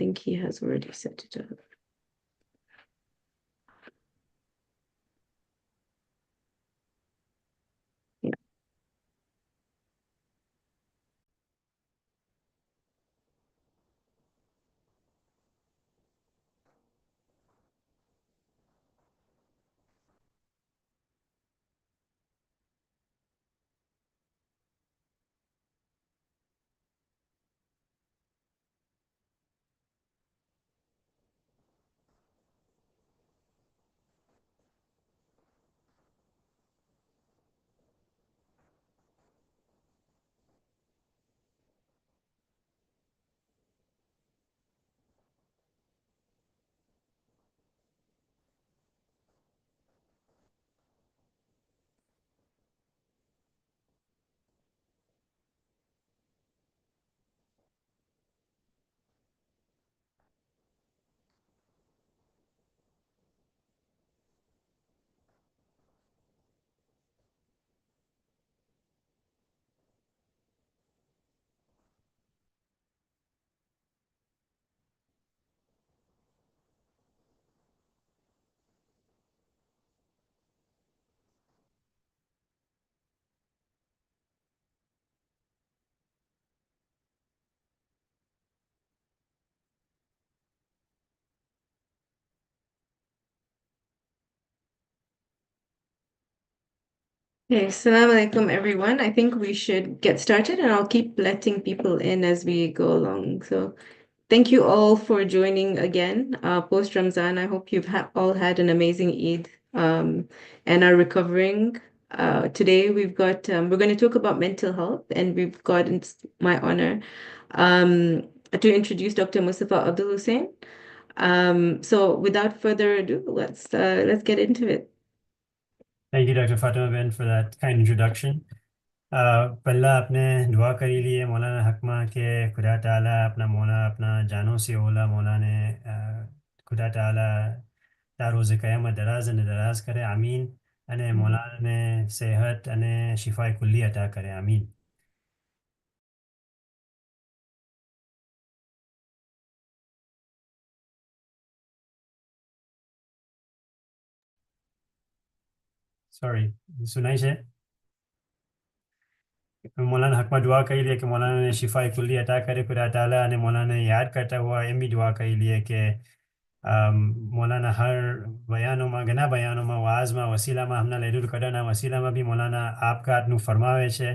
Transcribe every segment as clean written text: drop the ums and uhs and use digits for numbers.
think he has already set it up. Yeah. Okay, Assalamu alaikum, everyone. I think we should get started and I'll keep letting people in as we go along. So thank you all for joining again post Ramzan. I hope you've all had an amazing Eid and are recovering. Today we're going to talk about mental health, and we've got it's my honor to introduce Dr. Mustafa Abdul Hussein. So without further ado, let's get into it. Thank you, Dr. Fatima Ben, for that kind introduction. पहला आपने दुआ करी लिए मौलाना हकमा के खुदा ताला अपना मौला अपना जानों से ओला मौला ने खुदा ताला ता रोज़ क़यामत दराज ने दराज करे आमीन अने मौलाना ने सेहत अने शिफाए कुल्ली अता करे आमीन. Sorry, सुनाई से मौलाना हकमा दुआ करी लिए कि मौलाना ने शिफाए कुल्ली अता करे खुदा ताला ने मौलाना ने याद करता हुआ एम भी दुआ करी लिए कि मौलाना हर बयानों में घना बयानों में वाज़માં વસીલામાં હમણાં લૈલુલ કદરના વસીલામાં બી મૌલાના આપકા હાથનું ફરમાવે છે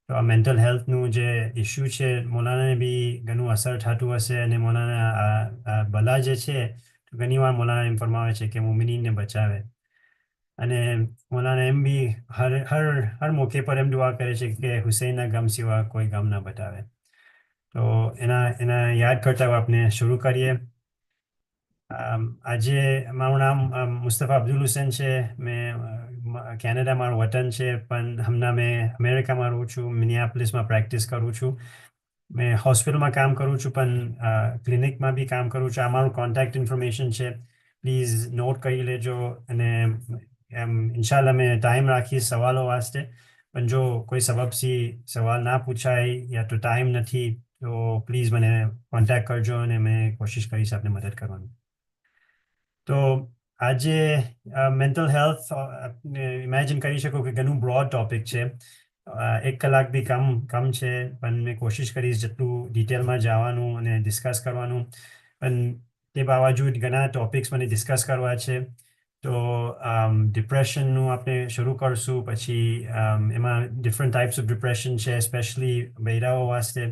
તો આ મેન્ટલ હેલ્થનું જે ઇસ્યુ છે મૌલાનાને બી ઘણું અસર થતું હશે અને મૌલાના આ બલા જે છે તો ઘણીવાર મૌલાના એમ ફરમાવે છે કે મુમિનીનને બચાવે અને મૌલાના એમ બી હર મોકે પર એમ દુઆ કરે છે કે હુસૈનના ગમ સિવા કોઈ ગમ ના બતાવે તો એના યાદ કરતા આપણે શરૂ કરીએ. આજે મારું નામ મુસ્તફા અબ્દુલ હુસેન છે. મેં કેનેડા મારું વતન છે પણ હમણાં મેં અમેરિકામાં રહું છું, મિનિયાપોલિસમાં પ્રેક્ટિસ કરું છું. મેં હોસ્પિટલમાં કામ કરું છું પણ ક્લિનિકમાં બી કામ કરું છું. આ મારું કોન્ટેક્ટ ઇન્ફોર્મેશન છે, પ્લીઝ નોટ કરી લેજો અને ઇન્શાલ્લાહ મેં ટાઈમ રાખીશ સવાલો વાસ્તે પણ જો કોઈ સબબથી સવાલ ના પૂછાય યા તો ટાઈમ નથી તો પ્લીઝ મને કોન્ટેક્ટ કરજો અને મેં કોશિશ કરીશ આપને મદદ કરવાની. તો આજે મેન્ટલ હેલ્થ ઇમેજિન કરી શકો કે ઘણું બ્રોડ ટોપિક છે. 1 કલાક બી કમ છે પણ મેં કોશિશ કરીશ જેટલું ડિટેલમાં જવાનું અને ડિસ્કસ કરવાનું પણ તે બાવજૂદ ઘણા ટોપિક્સ મને ડિસ્કસ કરવા છે. તો ડિપ્રેશનનું આપણે શરૂ કરશું, પછી એમાં ડિફરન્ટ ટાઈપ્સ ઓફ ડિપ્રેશન છે specially બૈરાઓ વાસ્તે,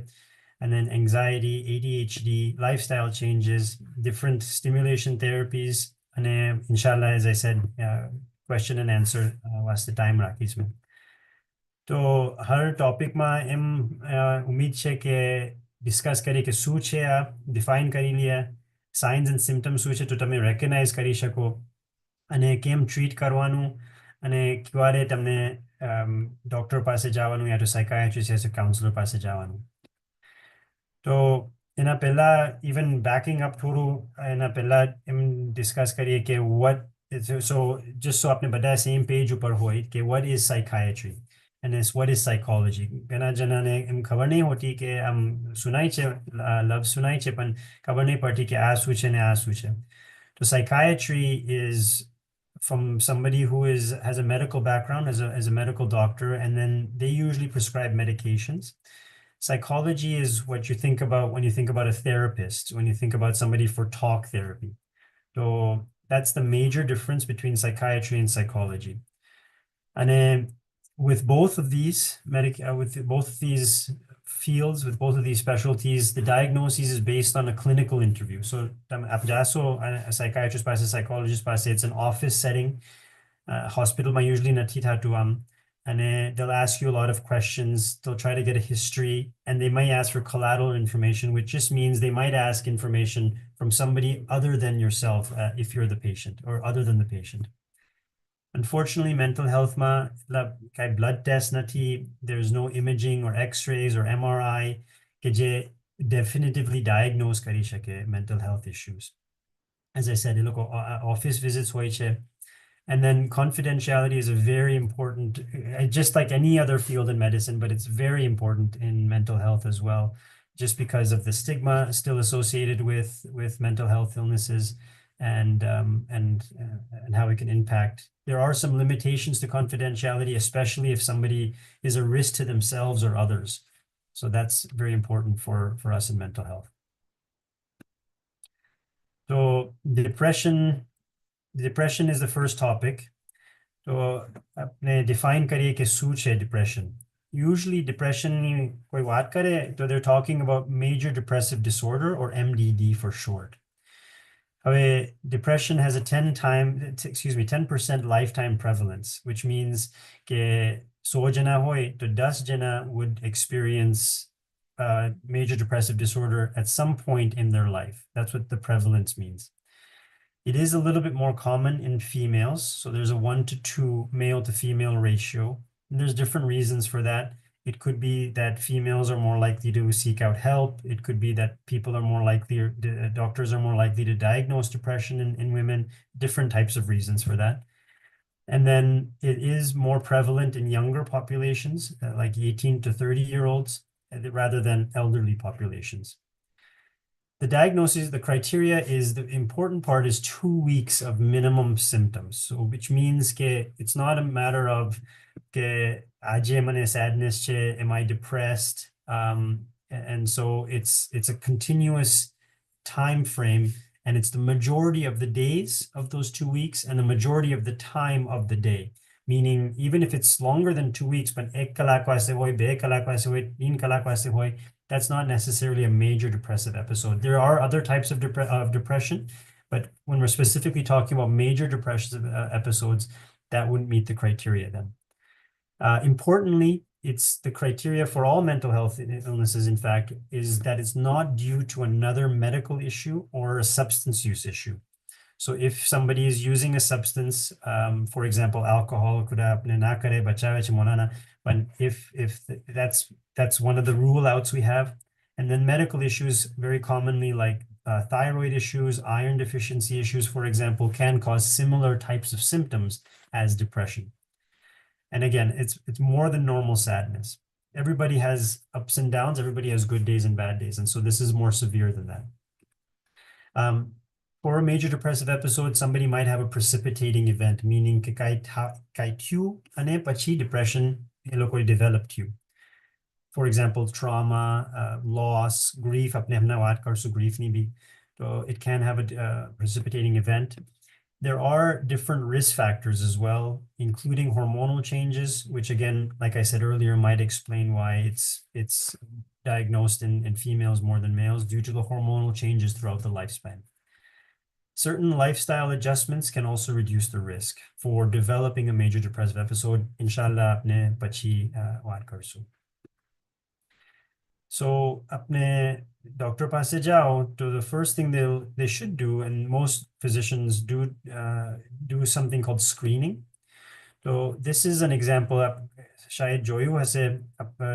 and then anxiety, ADHD, lifestyle changes, different stimulation therapies, and inshallah, as I said, question and answer was the time રાખીશ મેં. તો હર ટોપિકમાં એમ ઉમ્મીદ છે કે ડિસ્કસ કરી કે શું છે આ ડિફાઇન કરી લે, સાઇન્સ એન્ડ સિમ્ટમ્સ શું છે તો તમે રેકગ્નાઇઝ કરી શકો અને કેમ ટ્રીટ કરવાનું અને ક્યારે તમને ડૉક્ટર પાસે જવાનું યા તો સાયકાયાટ્રિસ્ટ યા કાઉન્સલર પાસે જવાનું. તો એના પહેલાં ઇવન બેકિંગ અપ થોડું એના પહેલાં એમ ડિસ્કસ કરીએ કે વોટ સો જસ્ટ સો આપણે બધા સેમ પેજ ઉપર હોય કે what is psychiatry. and is what is psychology. Gana jana ne खबर नहीं होती कि हम सुनाई छे लफ्ज सुनाई छे पण खबर नहीं पड़ती कि आ શું છે ને આ શું છે. So psychiatry is from somebody who has a medical background as a medical doctor, and then they usually prescribe medications. Psychology is what you think about when you think about a therapist, when you think about somebody for talk therapy. So that's the major difference between psychiatry and psychology. And then with both of these with both of these fields, with both of these specialties, the diagnosis is based on a clinical interview. So a psychiatrist पासे, psychologist पासे, it's an office setting. Hospital ma usually nathi thatu and they'll ask you a lot of questions. They'll try to get a history, and they might ask for collateral information, which just means they might ask information from somebody other than yourself, if you're the patient, or other than the patient. Unfortunately, mental health ma blood test nati, there's no imaging or x-rays or MRI ke je definitively diagnose kari shake mental health issues. As I said, office visits hoy che. And then confidentiality is a very important, just like any other field in medicine, but it's very important in mental health as well, just because of the stigma still associated with mental health illnesses and how it can impact. There are some limitations to confidentiality, especially if somebody is a risk to themselves or others. So that's very important for us in mental health. So depression is the first topic. So आपने define करिए कि શું છે depression. Usually depression ની કોઈ વાત કરે તો they're talking about major depressive disorder, or MDD for short. હવે depression has a 10% lifetime prevalence, which means કે 100 જણા હોય તો 10 જણા would experience major depressive disorder at some point in their life. That's what the prevalence means. It is a little bit more common in females. So there's a 1-to-2 male to female ratio. And there's different reasons for that. It could be that females are more likely to seek out help. It could be that people are more likely, or doctors are more likely to diagnose depression in women, different types of reasons for that. And then it is more prevalent in younger populations, like 18 to 30-year-olds, rather than elderly populations. The diagnosis, the criteria is, the important part is 2 weeks of minimum symptoms. So which means that it's not a matter of aaj mane sadness che, am I depressed? And so it's a continuous time frame, and it's the majority of the days of those 2 weeks and the majority of the time of the day. Meaning, even if it's longer than 2 weeks, but 1 kalak waste hoy, 2 kalak waste hoy, 3 kalak waste hoy, that's not necessarily a major depressive episode. There are other types of depression, but when we're specifically talking about major depressive episodes, that wouldn't meet the criteria then. Importantly, it's the criteria for all mental health illnesses, in fact, is that it's not due to another medical issue or a substance use issue. So if somebody is using a substance, for example, alcohol, but if that's one of the rule outs we have. And then medical issues, very commonly, like thyroid issues, iron deficiency issues, for example, can cause similar types of symptoms as depression. And again, it's more than normal sadness. Everybody has ups and downs. Everybody has good days and bad days. And so this is more severe than that. For a major depressive episode, somebody might have a precipitating event, meaning कि kai thyu ane pachi depression developed you. For example, trauma, loss, grief, apne humna baat karsu grief nahi bhi. So it can have a precipitating event. There are different risk factors as well, including hormonal changes, which again, like I said earlier, might explain why it's diagnosed in females more than males, due to the hormonal changes throughout the lifespan. Certain lifestyle adjustments can also reduce the risk for developing a major depressive episode. Inshallah, apne pachi baat karsu. So apne doctor paase jao, to the first thing they should do, and most physicians do something called screening. So this is an example. Shayad joyu has a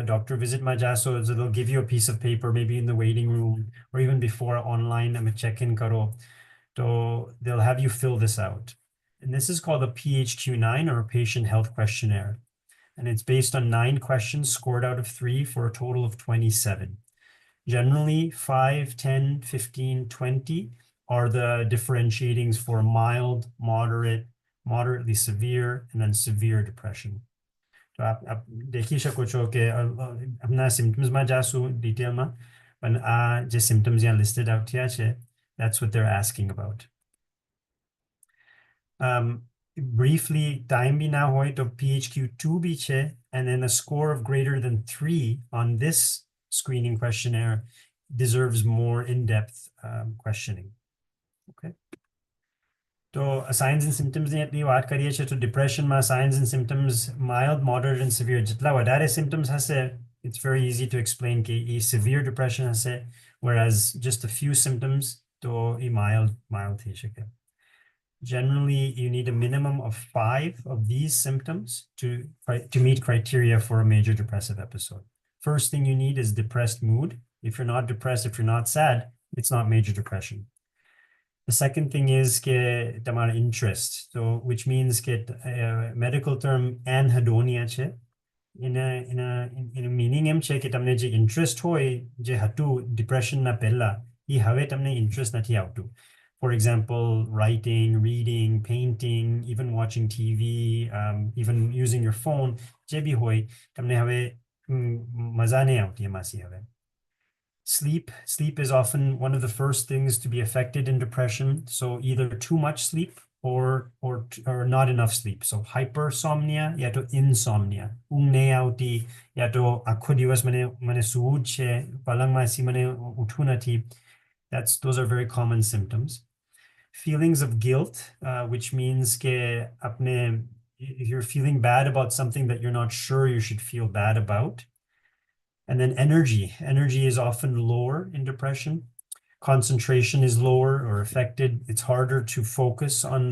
doctor visit ma ja, so they'll give you a piece of paper, maybe in the waiting room or even before online, check-in karo. So they'll have you fill this out. And this is called a PHQ-9, or a patient health questionnaire. and it's based on 9 questions scored out of 3 for a total of 27. Generally, 5, 10, 15, 20 are the differentiatings for mild, moderate, moderately severe, and then severe depression. तो आप देखी શકો છો કે આપના સિમ્પટમ્સમાં જાશું ડિટેલમાં પણ આ જે સિમ્પટમ્સ यहाँ listed out થયા છે, that's what they're asking about. Briefly, time भी ना હોય तो PHQ-2 भी છે, and then a score of greater than 3 on this screening questionnaire deserves more in-depth questioning. Okay. તો સાઇન્સ એન્ડ સિમ્પટમ્સની એટલી વાત કરીએ છીએ તો ડિપ્રેશનમાં signs and symptoms mild moderate and severe જેટલા વધારે સિમ્પટમ્સ હશે it's very easy to explain કે એ severe depression હશે, whereas just a few symptoms તો એ mild થઈ શકે. Generally, you need a minimum of 5 of these symptoms to meet criteria for a major depressive episode. First thing you need is depressed mood. If you're not depressed, if you're not sad, it's not major depression. The second thing is ke tamara interest, so which means ke medical term anhedonia છે. in a meaning એમ છે કે તમને જે interest હોય જે હતું depression ના પહેલા એ હવે તમને interest નથી આવતું. For example, writing, reading, painting, even watching TV, even using your phone, જે બી હોય તમને હવે મજા નહીં આવતી એમાંથી હવે. Sleep is often one of the first things to be affected in depression. So either too much sleep or not enough sleep. So hypersomnia या तो insomnia. ઊંઘ નહીં આવતી या तो આખો દિવસ મને સૂવું જ છે, પલંગમાંથી મને ઉઠવું નથી. Those are very common symptoms. Feelings of guilt, which means ke if you're feeling bad about something that you're not sure you should feel bad about. And then energy is often lower in depression. Concentration is lower or affected. It's harder to focus on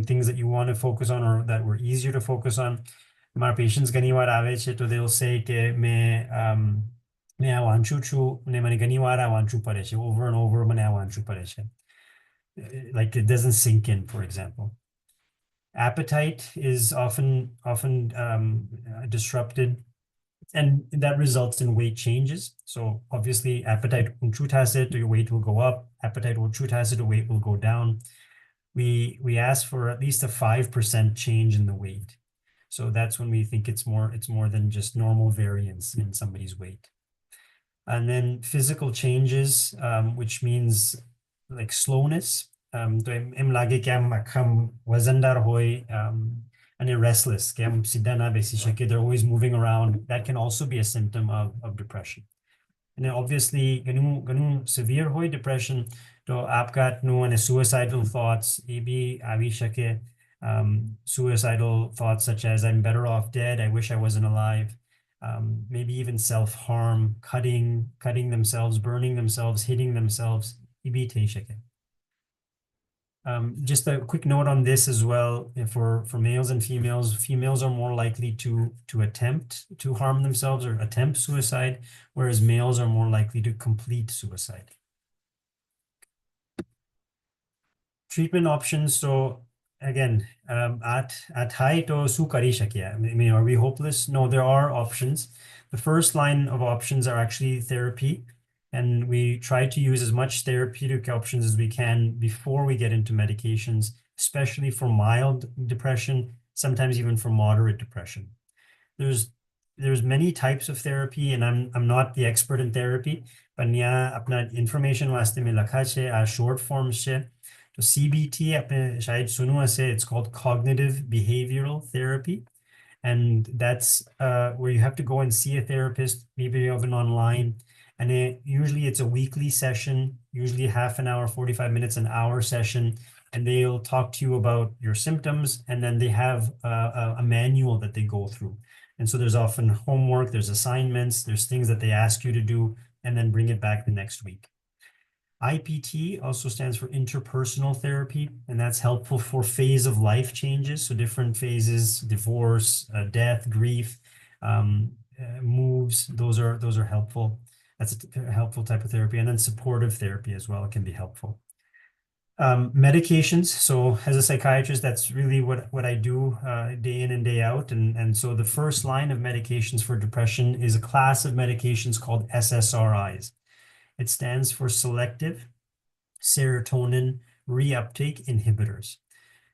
things that you want to focus on or that were easier to focus on. My patients ઘણી વાર આવે છે તો they'll say કે મેં આ વાંચું છું ને મને ઘણી વાર આ વાંચવું પડે છે, over and over મને આ વાંચવું પડે છે. Like it doesn't sink in, for example. Appetite is often disrupted, and that results in weight changes. So obviously appetite uchut has it, your weight will go up. Appetite uchut has it, your weight will go down. We ask for at least a 5% change in the weight. So that's when we think it's more than just normal variance in somebody's weight. And then physical changes, which means like slowness. તો એમ લાગે કે આમ આખા વજનદાર હોય and they're restless. They're always moving around. That can also be a symptom of depression. And then obviously, severe hoy depression, to apgat no and suicidal thoughts, maybe avishake, suicidal thoughts such as I'm better off dead, I wish I wasn't alive. Maybe even self-harm, cutting themselves, burning themselves, hitting themselves, ibi teishake. Just a quick note on this as well, for males and females. Females are more likely to attempt to harm themselves or attempt suicide, whereas males are more likely to complete suicide. Treatment options. So again, at height or su kari shakya. I mean, are we hopeless? No, there are options. The first line of options are actually therapy. And we try to use as much therapeutic options as we can before we get into medications, especially for mild depression, sometimes even for moderate depression. There's many types of therapy, and I'm not the expert in therapy, but yeah, apna information waste mein lakha che, short forms che. So CBT, apne shayad sunu ase, it's called cognitive behavioral therapy. And that's where you have to go and see a therapist, maybe even online. And usually it's a weekly session, usually half an hour, 45 minutes, an hour session. And they'll talk to you about your symptoms. And then they have a manual that they go through. And so there's often homework, there's assignments, there's things that they ask you to do, and then bring it back the next week. IPT also stands for interpersonal therapy, and that's helpful for phase of life changes. So different phases, divorce, death, grief, moves, those are helpful. That's a helpful type of therapy. And then supportive therapy as well can be helpful. Medications. So as a psychiatrist, that's really what I do day in and day out. And so the first line of medications for depression is a class of medications called SSRIs. It stands for selective serotonin reuptake inhibitors.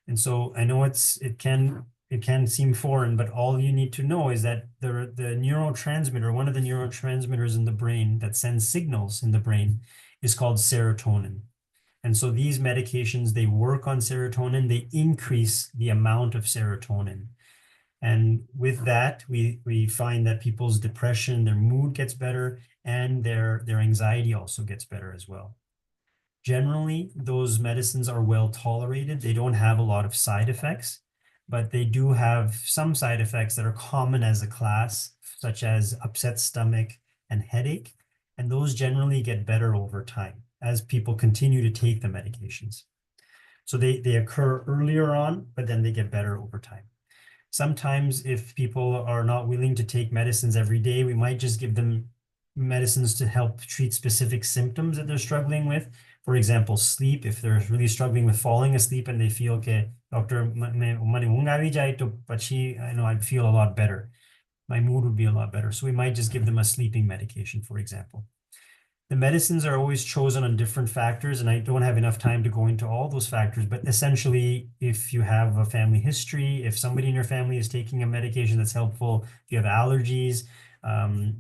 And so I know it can seem foreign, but all you need to know is that the neurotransmitter, one of the neurotransmitters in the brain that sends signals in the brain, is called serotonin. And so these medications, they work on serotonin, they increase the amount of serotonin. And with that, we find that people's depression, their mood gets better, and their anxiety also gets better as well. Generally, those medicines are well tolerated. They don't have a lot of side effects, but they do have some side effects that are common as a class, such as upset stomach and headache. And those generally get better over time as people continue to take the medications. So they occur earlier on, but then they get better over time. Sometimes if people are not willing to take medicines every day, we might just give them medicines to help treat specific symptoms that they're struggling with. For example, sleep, if they're really struggling with falling asleep and they feel, okay, doctor, I'd feel a lot better. My mood would be a lot better. So we might just give them a sleeping medication, for example. The medicines are always chosen on different factors, and I don't have enough time to go into all those factors, but essentially, if you have a family history, if somebody in your family is taking a medication that's helpful, if you have allergies,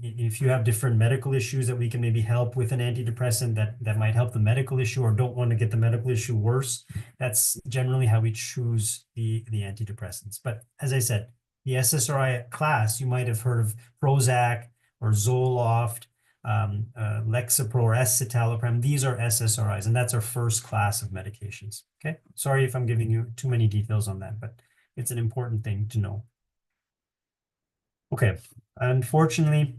if you have different medical issues that we can maybe help with an antidepressant that might help the medical issue or don't want to get the medical issue worse, that's generally how we choose the antidepressants. But as I said, the SSRI class, you might have heard of Prozac or Zoloft, Lexapro or escitalopram. These are SSRIs, and that's our first class of medications. Okay, sorry if I'm giving you too many details on that, but it's an important thing to know. Okay, unfortunately,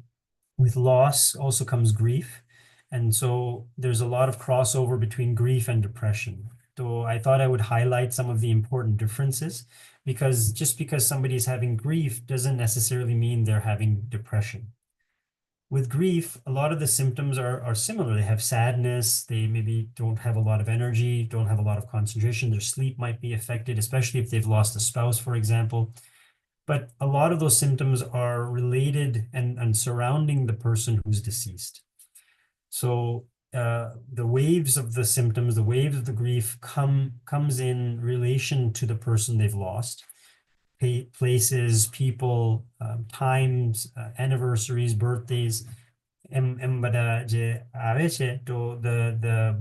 with loss also comes grief. And so there's a lot of crossover between grief and depression. So I thought I would highlight some of the important differences, because just because somebody is having grief doesn't necessarily mean they're having depression. With grief, a lot of the symptoms are similar. They have sadness, they maybe don't have a lot of energy, don't have a lot of concentration, their sleep might be affected, especially if they've lost a spouse, for example. But a lot of those symptoms are related and surrounding the person who's deceased. So the waves of the symptoms, the waves of the grief comes in relation to the person they've lost. Places, people, times, anniversaries, birthdays, the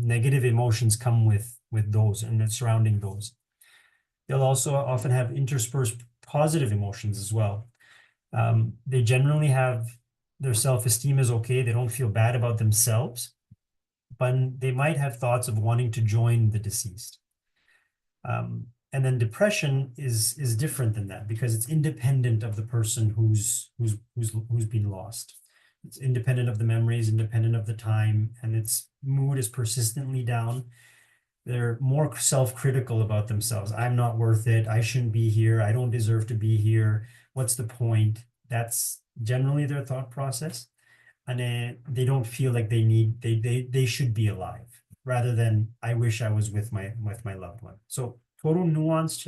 negative emotions come with those and surrounding those. They'll also often have interspersed positive emotions as well. They generally have their self-esteem is okay. They don't feel bad about themselves, but they might have thoughts of wanting to join the deceased. And then depression is different than that because it's independent of the person who's been lost. It's independent of the memories, independent of the time, and its mood is persistently down. They're more self-critical about themselves. I'm not worth it. I shouldn't be here. I don't deserve to be here. What's the point? That's generally their thought process. And they don't feel like they should be alive, rather than I wish I was with my loved one. So total nuance,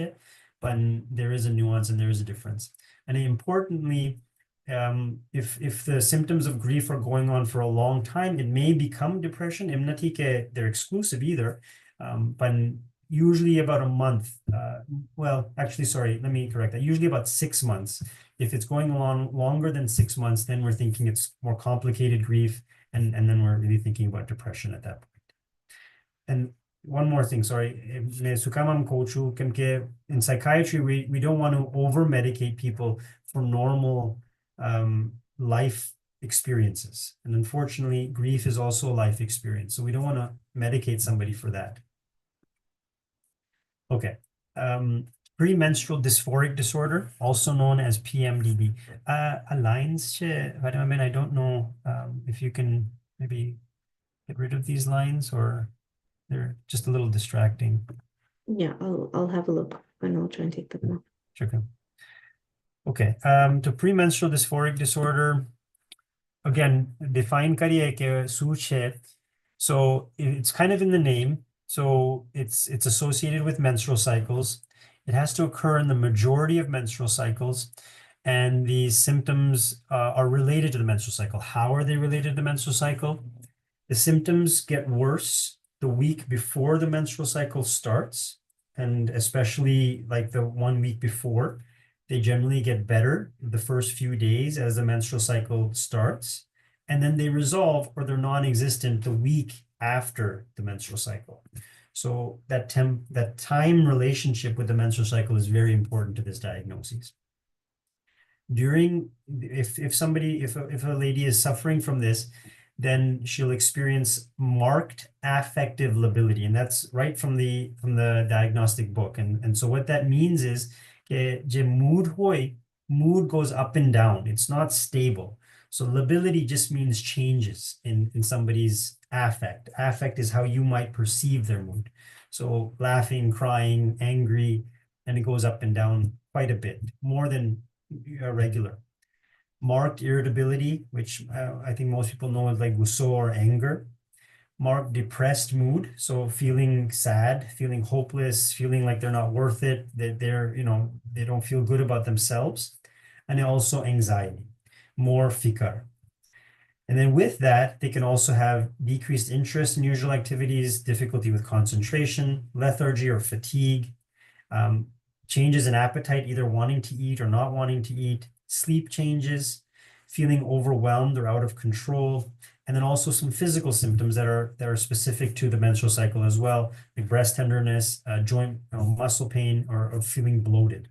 but there is a nuance and there is a difference. And importantly, if the symptoms of grief are going on for a long time, it may become depression. They're exclusive either, but usually about a month. Well, actually, sorry, let me correct that. Usually about 6 months. If it's going on longer than 6 months, then we're thinking it's more complicated grief, and then we're really thinking about depression at that point. And one more thing, sorry, in psychiatry, we don't want to over-medicate people for normal life experiences. And unfortunately, grief is also a life experience. So we don't want to medicate somebody for that. Okay. Premenstrual dysphoric disorder, also known as PMDD. Lines, I don't know if you can maybe get rid of these lines, or they're just a little distracting. Yeah, I'll have a look and I'll try and take them off. Sure. Okay. To premenstrual dysphoric disorder, again, define kariye ke such hai. So it's kind of in the name. So it's associated with menstrual cycles. It has to occur in the majority of menstrual cycles, and these symptoms are related to the menstrual cycle. How are they related to the menstrual cycle? The symptoms get worse the week before the menstrual cycle starts, and especially like the 1 week before. They generally get better the first few days as the menstrual cycle starts, and then they resolve or they're non-existent the week after the menstrual cycle. So that time relationship with the menstrual cycle is very important to this diagnosis. During if a lady is suffering from this, then she'll experience marked affective lability, and that's right from the diagnostic book. And so what that means is je mood goes up and down. It's not stable. So lability just means changes in somebody's affect. Affect is how you might perceive their mood. So laughing, crying, angry, and it goes up and down quite a bit, more than regular. Marked irritability, which I think most people know as like gusto or anger. Marked depressed mood, so feeling sad, feeling hopeless, feeling like they're not worth it, that they don't feel good about themselves. And then also anxiety, more fikar. And then with that, they can also have decreased interest in usual activities, difficulty with concentration, lethargy or fatigue, um, changes in appetite, either wanting to eat or not wanting to eat, sleep changes, feeling overwhelmed or out of control, and then also some physical symptoms that are specific to the menstrual cycle as well, like breast tenderness, joint muscle pain, or feeling bloated.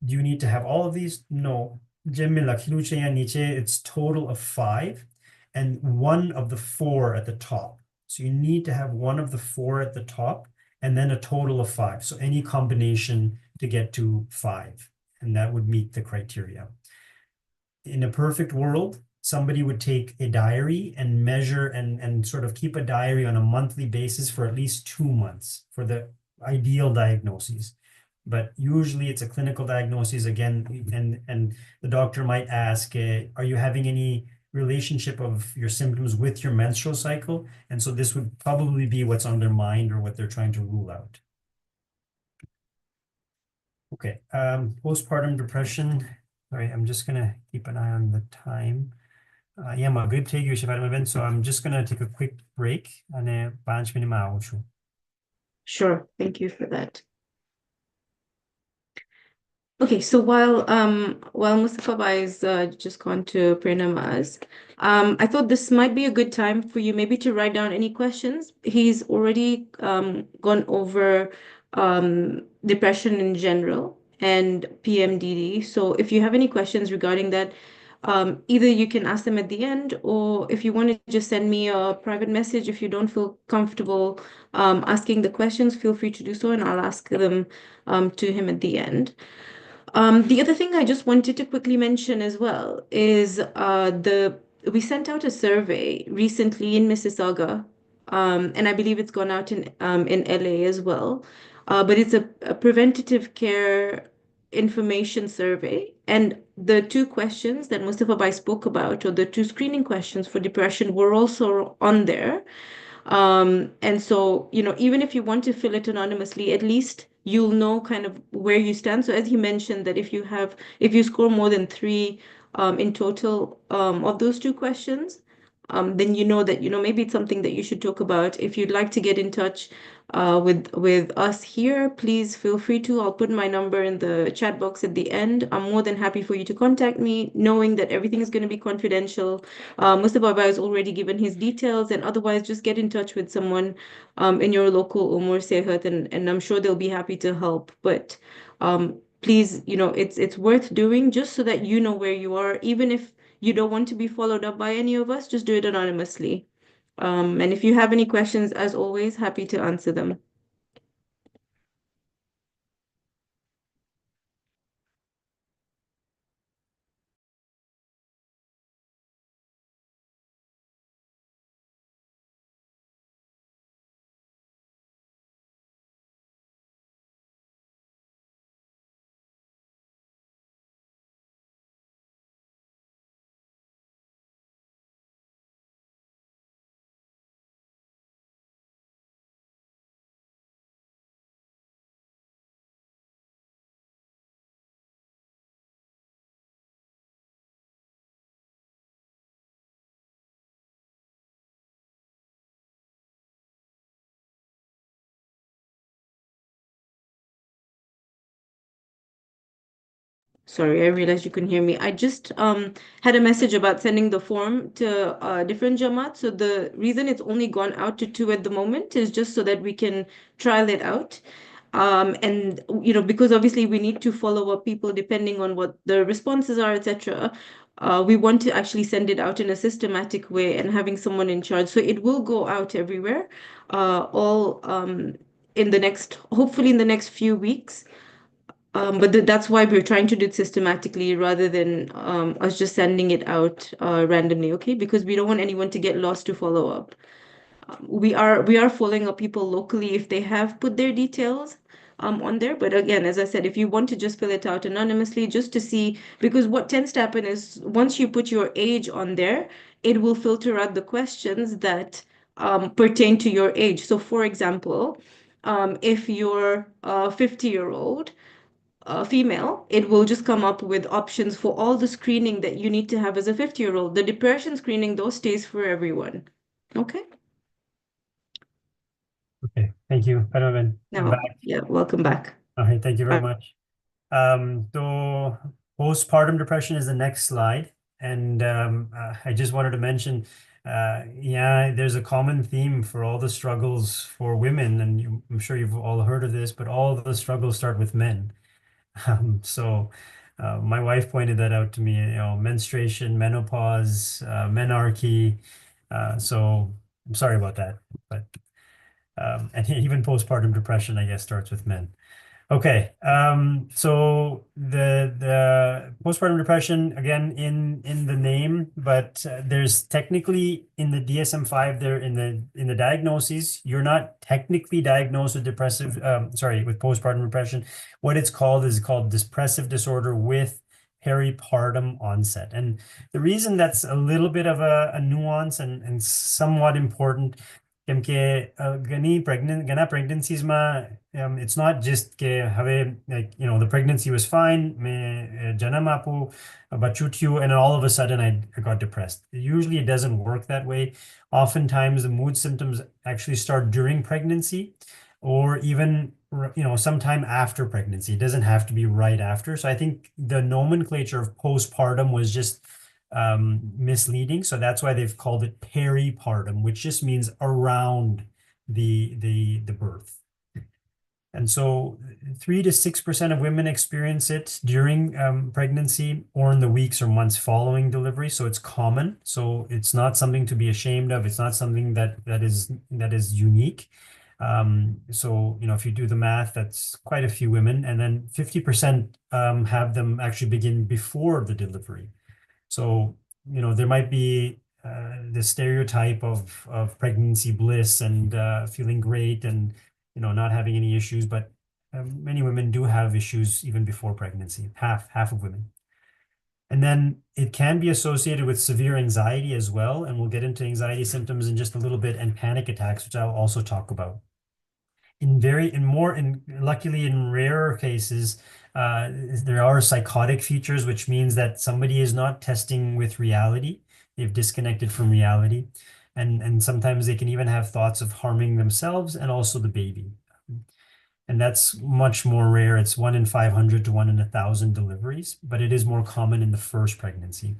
Do you need to have all of these? No. It's total of 5 and one of the 4 at the top. So you need to have one of the 4 at the top and then a total of 5. So any combination to get to 5, and that would meet the criteria. In a perfect world, somebody would take a diary and measure and sort of keep a diary on a monthly basis for at least 2 months for the ideal diagnoses. But usually it's a clinical diagnosis again, and the doctor might ask, are you having any relationship of your symptoms with your menstrual cycle? And so this would probably be what's on their mind or what they're trying to rule out. Okay, postpartum depression. Sorry, I'm just gonna keep an eye on the time. Yeah, maghrib થઈ ગયું છે મારા, so I'm just gonna take a quick break અને 5 મિનિટમાં આવું છું. Sure, thank you for that. Okay, so while Mustafa Bai is just gone to pray namaz, I thought this might be a good time for you maybe to write down any questions. He's already gone over depression in general and PMDD. So if you have any questions regarding that, either you can ask them at the end, or if you want to just send me a private message if you don't feel comfortable asking the questions, feel free to do so, and I'll ask them to him at the end. The other thing I just wanted to quickly mention as well is the we sent out a survey recently in Mississauga, and I believe it's gone out in LA as well. But it's a preventative care information survey, and the 2 questions that Mustafa Bai spoke about, or the 2 screening questions for depression, were also on there. And so, even if you want to fill it anonymously, at least you'll know kind of where you stand. So as he mentioned, that if you score more than 3 in total of those 2 questions, then you know that, maybe it's something that you should talk about. If you'd like to get in touch with us here, please feel free to. I'll put my number in the chat box at the end. I'm more than happy for you to contact me, knowing that everything is going to be confidential. Mr. Baba has already given his details, and otherwise just get in touch with someone in your local Umur Sehat, and I'm sure they'll be happy to help. But please, it's worth doing just so that you know where you are, even if you don't want to be followed up by any of us, just do it anonymously. And if you have any questions, as always, happy to answer them. Sorry, I realized you couldn't hear me. I just had a message about sending the form to different Jamaat. So the reason it's only gone out to two at the moment is just so that we can trial it out. And because obviously we need to follow up people depending on what the responses are, etc. We want to actually send it out in a systematic way and having someone in charge. So it will go out everywhere, all in the next, hopefully in the next few weeks. But that's why we're trying to do it systematically rather than us just sending it out randomly, okay? Because we don't want anyone to get lost to follow up. We are following up people locally if they have put their details on there. But again, as I said, if you want to just fill it out anonymously, just to see, because what tends to happen is once you put your age on there, it will filter out the questions that pertain to your age. So, for example, if you're a 50-year-old female, it will just come up with options for all the screening that you need to have as a 50-year-old. The depression screening, though, stays for everyone. Okay. Okay, thank you, Paravan. I'm Now, back. yeah, welcome back. Okay, thank you very Uh, much. So postpartum depression is the next slide. And I just wanted to mention, yeah, there's a common theme for all the struggles for women, and I'm sure you've all heard of this, but all the struggles start with men. So my wife pointed that out to me, menstruation, menopause, menarche. So I'm sorry about that, but and even postpartum depression, I guess, starts with men. Okay, so the postpartum depression again in the name, but there's technically in the DSM-5 there in the diagnoses, you're not technically diagnosed with with postpartum depression. What it's called is called depressive disorder with peripartum onset, and the reason that's a little bit of a nuance and somewhat important. કેમ કે ઘણા pregnancies it's not just કે હવે like the pregnancy was fine me janam apu બચ્ચું થયું and all of a sudden I got depressed. Usually it doesn't work that way. Oftentimes the mood symptoms actually start during pregnancy or even sometime after pregnancy. It doesn't have to be right after. So I think the nomenclature of postpartum was just misleading. So that's why they've called it peripartum, which just means around the birth. And so 3 to 6% of women experience it during pregnancy or in the weeks or months following delivery. So it's common. So it's not something to be ashamed of. It's not something that is unique. So if you do the math, that's quite a few women, and then 50% have them actually begin before the delivery. So, there might be the stereotype of pregnancy bliss and feeling great and, not having any issues, but many women do have issues even before pregnancy, half of women. And then it can be associated with severe anxiety as well. And we'll get into anxiety symptoms in just a little bit, and panic attacks, which I'll also talk about. Luckily in rarer cases, there are psychotic features, which means that somebody is not testing with reality. They've disconnected from reality. And sometimes they can even have thoughts of harming themselves and also the baby. And that's much more rare. It's 1 in 500 to 1 in 1,000 deliveries, but it is more common in the first pregnancy.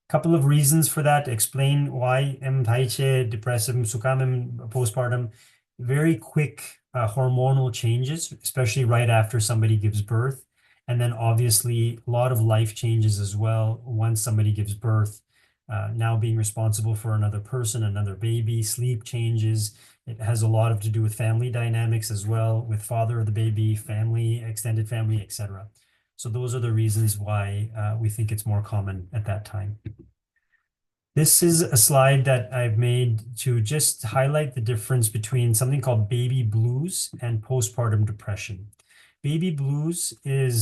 Couple of reasons for that. Explain why taiche, depressive, sukam, postpartum, very quick hormonal changes, especially right after somebody gives birth. And then obviously a lot of life changes as well once somebody gives birth. Now being responsible for another person, another baby, sleep changes. It has a lot to do with family dynamics as well, with father of the baby, family, extended family, etc. So those are the reasons why we think it's more common at that time. This is a slide that I've made to just highlight the difference between something called baby blues and postpartum depression. Baby blues is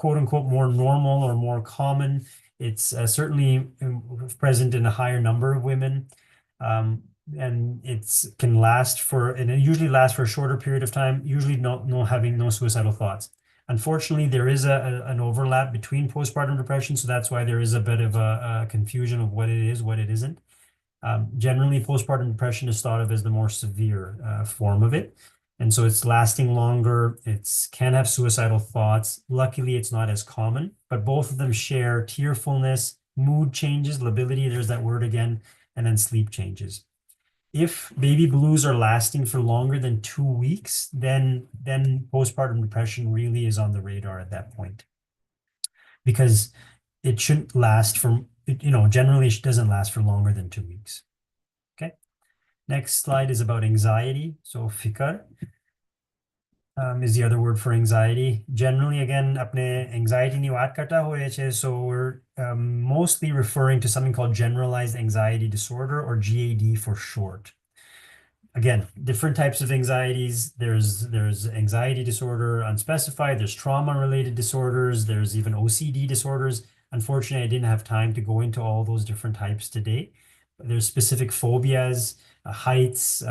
quote unquote more normal or more common. It's certainly present in a higher number of women. And it usually lasts for a shorter period of time, usually having no suicidal thoughts. Unfortunately, there is an overlap between postpartum depression, so that's why there is a bit of a confusion of what it is, what it isn't. Generally, postpartum depression is thought of as the more severe form of it. And so it's lasting longer. It's can have suicidal thoughts. Luckily, it's not as common, but both of them share tearfulness, mood changes, lability, there's that word again, and then sleep changes. If baby blues are lasting for longer than 2 weeks, then postpartum depression really is on the radar at that point, because it shouldn't last for, generally it doesn't last for longer than 2 weeks. Okay. Next slide is about anxiety. So fikar is the other word for anxiety. Generally, again, apne anxiety ni baat karta hoye che, so we're mostly referring to something called generalized anxiety disorder, or GAD for short. Again, different types of anxieties. There's anxiety disorder unspecified, there's trauma-related disorders, there's even OCD disorders. Unfortunately, I didn't have time to go into all those different types today. But there's specific phobias, heights,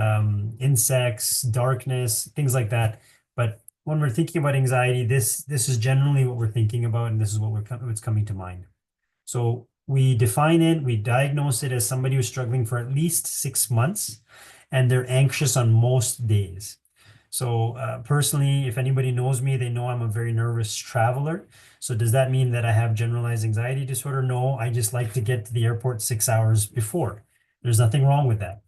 insects, darkness, things like that. But when we're thinking about anxiety, this is generally what we're thinking about, and this is what's coming to mind. So we define it, we diagnose it as somebody who's struggling for at least 6 months, and they're anxious on most days. So personally, if anybody knows me, they know I'm a very nervous traveler. So does that mean that I have generalized anxiety disorder? No, I just like to get to the airport 6 hours before. There's nothing wrong with that.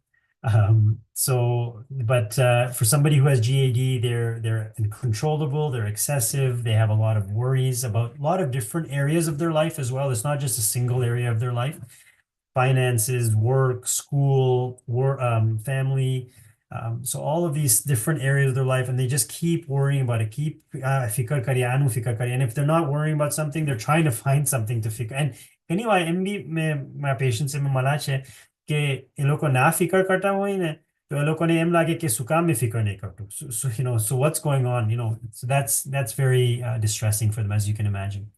But for somebody who has GAD, they're uncontrollable, they're excessive, they have a lot of worries about a lot of different areas of their life as well. It's not just a single area of their life. Finances, work, school, family. So all of these different areas of their life, and they just keep worrying about it. Keep fikar kariye, anu fikar kariye. And if they're not worrying about something, they're trying to find something to fikar. And anyway, MB my patients in Malache કે એ લોકો ના ફિકર કરતા હોય ને તો એ લોકોને એમ લાગે કે શું કામ મેં ફિકર નહીં કરતું. So what's going on, so that's very distressing for them, as you can imagine.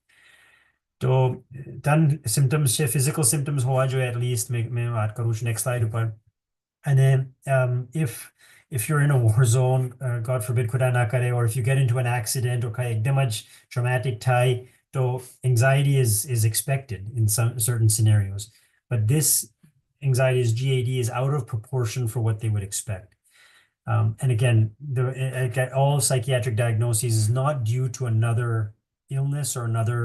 તો then symptoms છે, physical symptoms હોવા જોઈએ at least. મેં વાત કરું છું next slide ઉપર. And then if you're in a war zone, God forbid ખુદા ના કરે, or if you get into an accident or કાંઈ એકદમ જ traumatic થાય, so anxiety is expected in some certain scenarios. But this anxiety, GAD, is out of proportion for what they would expect. And again, all psychiatric diagnoses is not due to another illness or another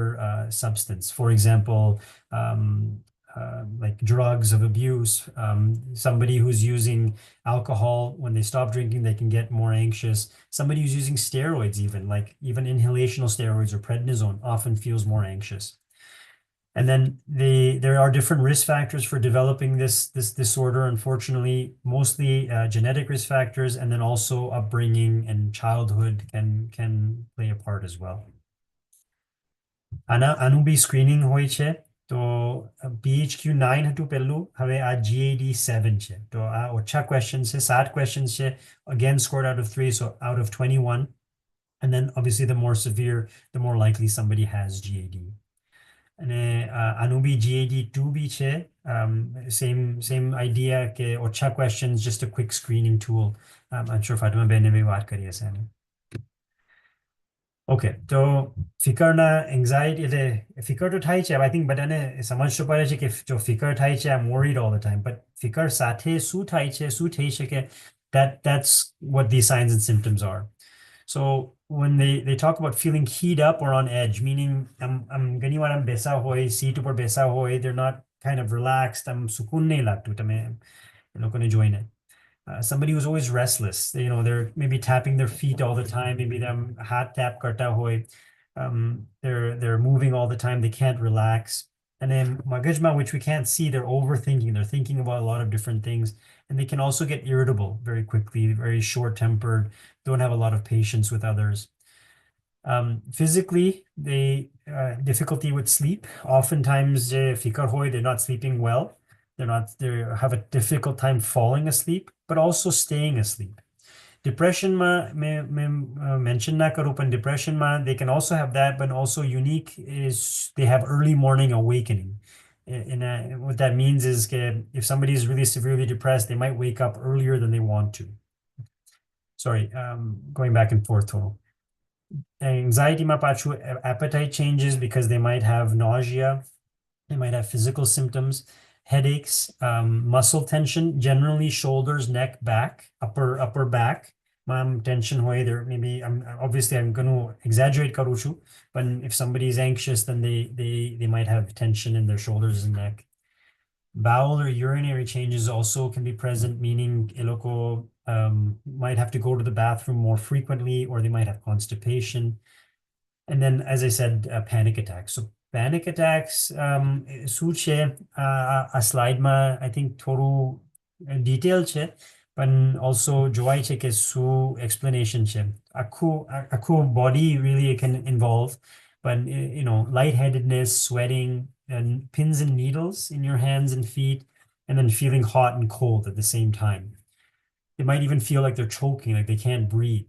substance. For example, like drugs of abuse. Somebody who's using alcohol, when they stop drinking, they can get more anxious. Somebody who's using steroids, even inhalational steroids or prednisone, often feels more anxious. And then there are different risk factors for developing this disorder. Unfortunately, mostly genetic risk factors, and then also upbringing and childhood can play a part as well. આનું બી screening હોય છે. તો PHQ-9 હતું પહેલું, હવે આ GAD-7 છે. તો આ ઓછા ક્વેશ્ચન છે, 7 questions છે. Again, scored out of 3, so out of 21. And then obviously the more severe, the more likely somebody has GAD. અને આનું બી GAD-2 બી છે. Same idea કે ઓછા questions, just a quick screening tool. I'm sure Fatima બેને બી વાત કરી હશે આની. Okay, તો ફિકરના એન્ઝાઇટી એટલે ફિકર તો થાય છે. I think બધાને સમજ તો પડે છે કે જો ફિકર થાય છે, I'm worried all the time. But ફિકર સાથે શું થાય છે, શું થઈ શકે, that's what these signs and symptoms are. So when they talk about feeling keyed up or on edge, meaning ઘણી વાર બેસા હોય, seat ઉપર બેસા હોય, they're not kind of relaxed, સુકૂન નહીં લાગતું તમે એ લોકોને જોઈને. Somebody who's always restless, they're maybe tapping their feet all the time, maybe them hat tap karta hoy, they're moving all the time, they can't relax. And then magajma, which we can't see, they're overthinking, they're thinking about a lot of different things, and they can also get irritable very quickly, very short-tempered, don't have a lot of patience with others. Physically, they difficulty with sleep. Oftentimes fikar hoy, they're not sleeping well. They have a difficult time falling asleep, but also staying asleep. Depression mention na karu, but depression they can also have that, but also unique is they have early morning awakening. What that means is if somebody is really severely depressed, they might wake up earlier than they want to. Sorry, going back and forth total. Anxiety pachu appetite changes because they might have nausea, they might have physical symptoms, headaches, muscle tension, generally shoulders, neck, back, upper back, tension hoy there, maybe I'm going to exaggerate karuchu, but if somebody is anxious, then they might have tension in their shoulders and neck. Bowel or urinary changes also can be present, meaning iloko might have to go to the bathroom more frequently, or they might have constipation. And then, as I said, panic attacks. So panic attacks, suche a slide ma, I think toru detail che, but also joy che ke su explanation che. Aku body really can involve, but lightheadedness, sweating, and pins and needles in your hands and feet, and then feeling hot and cold at the same time. They might even feel like they're choking, like they can't breathe.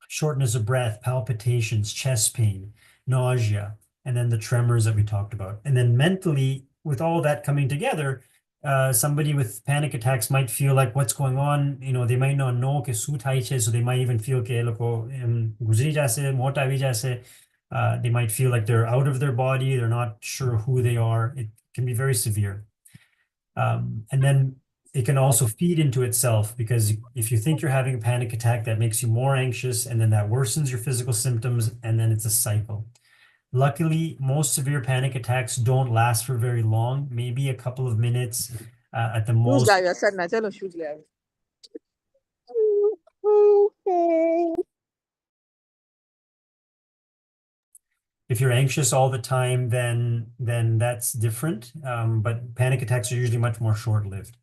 Shortness of breath, palpitations, chest pain, nausea, and then the tremors that we talked about. And then mentally, with all that coming together, somebody with panic attacks might feel like what's going on. They might not know ke su thai che, so they might even feel ke loko guzri jase, mota vi jase. They might feel like they're out of their body. They're not sure who they are. It can be very severe. And then it can also feed into itself, because if you think you're having a panic attack, that makes you more anxious, and then that worsens your physical symptoms, and then it's a cycle. Luckily, most severe panic attacks don't last for very long, maybe a couple of minutes at the most. If you're anxious all the time, then that's different. But panic attacks are usually much more short-lived.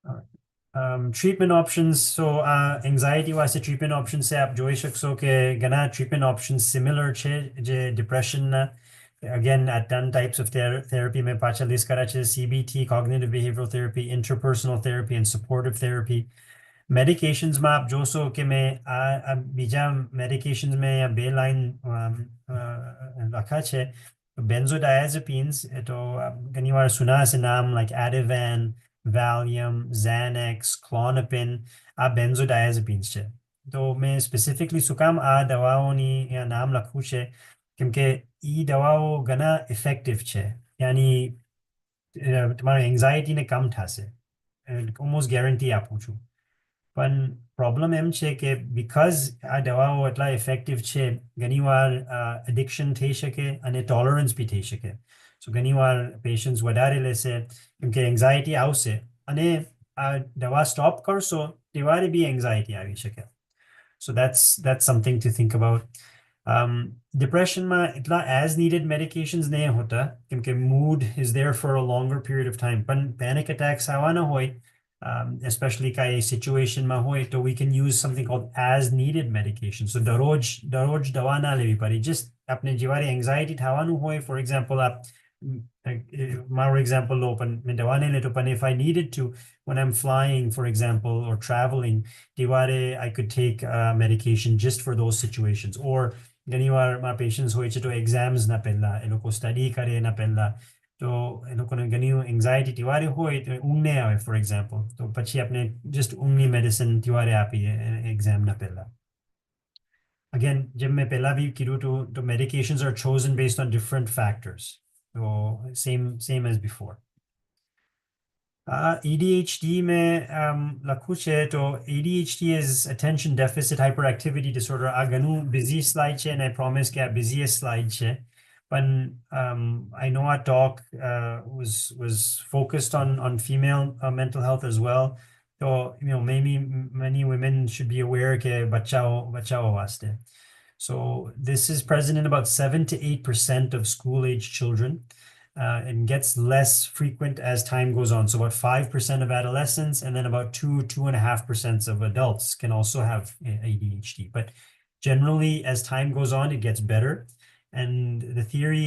All right. Treatment options. So anxiety वास्ते treatment options से आप जोई सकते हो कि गना treatment options similar छे जे depression ना. Again, at done types of therapy में पांच list करा छे CBT, cognitive behavioral therapy, interpersonal therapy, and supportive therapy. Medications में आप जो सो कि मैं बीजा medications में या बेलाइन रखा छे benzodiazepines. तो गनी बार सुना से नाम like Ativan, Valium, Xanax, Klonopin, આ benzodiazepines છે. તો મેં સ્પેસિફિકલી શું કામ આ દવાઓની નામ લખવું છે કેમ કે ઈ દવાઓ ઘણા ઇફેક્ટિવ છે, યાની તમારી એન્ઝાયટીને કમ થશે, ઓલમોસ્ટ ગેરંટી આપું છું. પણ પ્રોબ્લેમ એમ છે કે બીકોઝ આ દવાઓ એટલા ઇફેક્ટિવ છે, ઘણીવાર એડિક્શન થઈ શકે અને ટોલરન્સ બી થઈ શકે. સો ઘણીવાર પેશન્ટ્સ વધારે લેશે કેમ કે એન્ઝાયટી આવશે, અને આ દવા સ્ટોપ કરશો ત્યારે બી એન્ઝાયટી આવી શકે. So that's something to think about. Depression માં એટલા as needed medications નહીં હોતા કેમ કે mood is there for a longer period of time. પણ panic attacks આવવાના હોય, especially કાંઈ situation માં હોય, તો we can use something called as needed medication. So દરરોજ દવા ના લેવી પડે. Just આપણે જેવારે anxiety થવાનું હોય, for example, મારો example લો, પણ મેં દવા નહીં લેતો, પણ if I needed to, when I'm flying, for example, or traveling, diware I could take medication just for those situations. Or ઘણીવાર મારા patients હોય છે તો exams ના પહેલા એ લોકો study કરે એના પહેલા, તો એ લોકોને ઘણી anxiety ત્યારે હોય તો ઊંઘ નહીં આવે, for example, તો પછી આપણે just ઊંઘની medicine ત્યારે આપીએ exam ના પહેલા. Again, જેમ મેં પહેલા બી કીધું તો medications are chosen based on different factors. So same as before. ADHD में લખું છે તો ADHD is attention deficit hyperactivity disorder. આ ઘણું busy slide છે, and I promise કે આ busiest slide છે. But I know our talk was focused on female mental health as well. So maybe many women should be aware ke bachao vaste. So this is present in about 7 to 8% of school-age children. And gets less frequent as time goes on. So about 5% of adolescents, and then about 2.5% of adults can also have ADHD. But generally, as time goes on, it gets better. And the theory,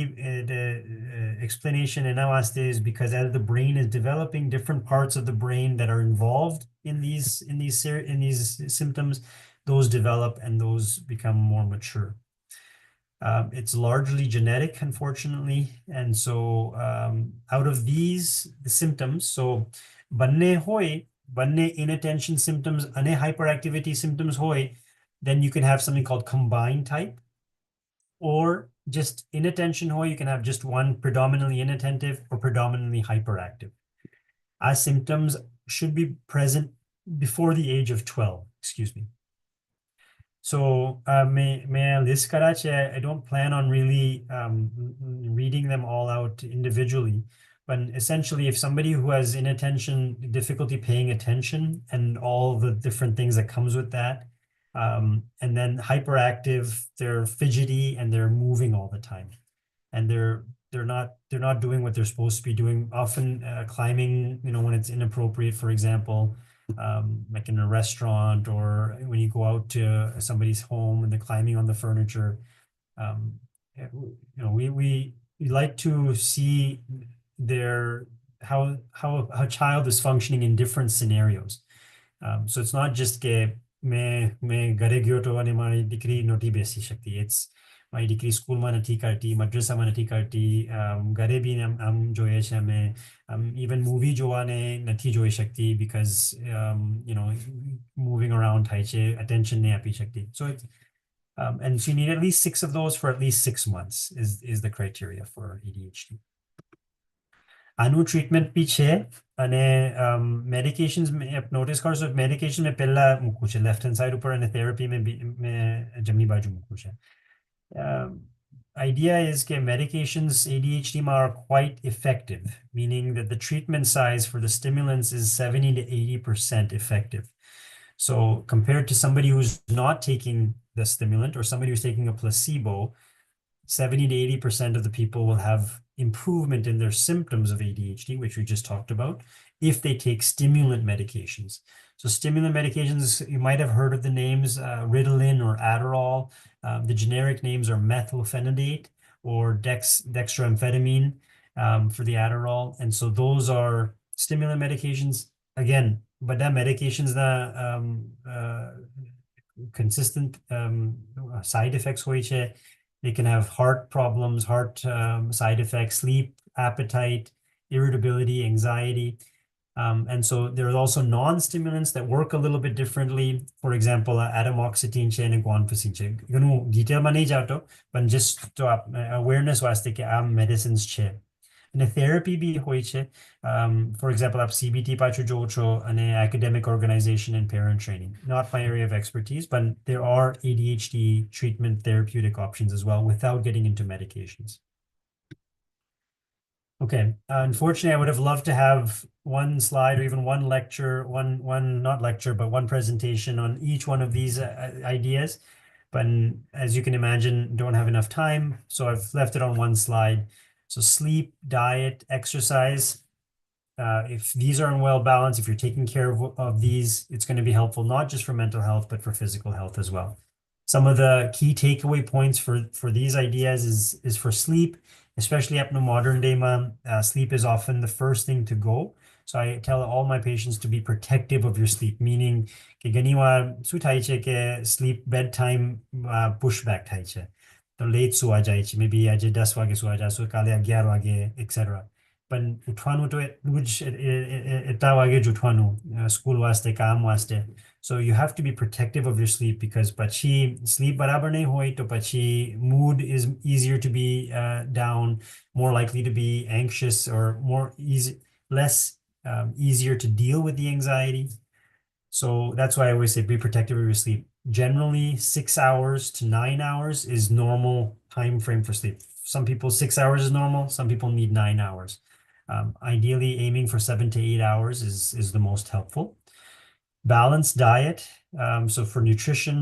the explanation in Namaste is because as the brain is developing, different parts of the brain that are involved in these symptoms, those develop and those become more mature. It's largely genetic, unfortunately. And so out of these symptoms, so banne inattention symptoms, ane hyperactivity symptoms hoy, then you can have something called combined type. Or just inattention hoy, you can have just one predominantly inattentive or predominantly hyperactive. Our symptoms should be present before the age of 12, excuse me. So may I list Karachi? I don't plan on really reading them all out individually, but essentially, if somebody who has inattention, difficulty paying attention, and all the different things that comes with that, and then hyperactive, they're fidgety and they're moving all the time, and they're not doing what they're supposed to be doing. Often climbing, when it's inappropriate, for example, like in a restaurant or when you go out to somebody's home and they're climbing on the furniture. Um, we like to see their how a child is functioning in different scenarios. So it's not just ke मैं घरे गयो तो अनि मारी degree naughty बेसी शक्ति. It's my degree school માં નથી કરતી, મદ્રસામાં નથી કરતી, ઘરે બી આમ જોઈએ છે અમે, even movie જોવાને નથી જોઈ શકતી because moving around થાય છે, attention નહીં આપી શકતી. So and so you need at least 6 of those for at least 6 months is the criteria for ADHD. આનું ટ્રીટમેન્ટ બી છે અને મેડિકેશન્સ નોટિસ કરશો મેડિકેશન મેં પહેલા મૂકવું છે લેફ્ટ હેન્ડ સાઈડ ઉપર અને થેરપી મેં જમણી બાજુ મૂકવું છે. Idea is that medications ADHD are quite effective, meaning that the treatment size for the stimulants is 70 to 80% effective. So compared to somebody who's not taking the stimulant or somebody who's taking a placebo, 70 to 80% of the people will have improvement in their symptoms of ADHD, which we just talked about, if they take stimulant medications. So stimulant medications, you might have heard of the names Ritalin or Adderall. The generic names are methylphenidate or dextroamphetamine for the Adderall. And so those are stimulant medications. Again, but that medications consistent side effects હોય છે. They can have heart problems, heart side effects, sleep, appetite, irritability, anxiety. And so there are also non-stimulants that work a little bit differently. For example, atomoxetine and guanfacine. Detail માં નહીં જાતો, but just to awareness વાસ્તે કે આ medicines છે. અને therapy બી હોય છે. For example, આપ CBT પાછું જોવો છો અને academic organization and parent training. Not my area of expertise, but there are ADHD treatment therapeutic options as well without getting into medications. Okay, unfortunately, I would have loved to have one slide or even one lecture, not lecture, but one presentation on each one of these ideas. But as you can imagine, don't have enough time. So I've left it on one slide. So sleep, diet, exercise. If these are in well balanced, if you're taking care of these, it's going to be helpful, not just for mental health, but for physical health as well. Some of the key takeaway points for these ideas is for sleep, especially up in the modern day, sleep is often the first thing to go. So I tell all my patients to be protective of your sleep, meaning કે ઘણીવાર શું થાય છે કે sleep bedtime pushback થાય છે. તો late સુવા જાય છે, maybe આજે 10 વાગે સુવા જાશું, કાલે 11 વાગે, etc. પણ ઉઠવાનું તો એટલું જ એટલા વાગે જ ઉઠવાનું સ્કૂલ વાસ્તે, કામ વાસ્તે. So you have to be protective of your sleep because પછી sleep બરાબર નહીં હોય તો પછી mood is easier to be down, more likely to be anxious or less easier to deal with the anxiety. So that's why I always say be protective of your sleep. Generally, 6 hours to 9 hours is normal time frame for sleep. Some people 6 hours is normal. Some people need 9 hours. Ideally, aiming for 7 to 8 hours is the most helpful. Balanced diet. So for nutrition,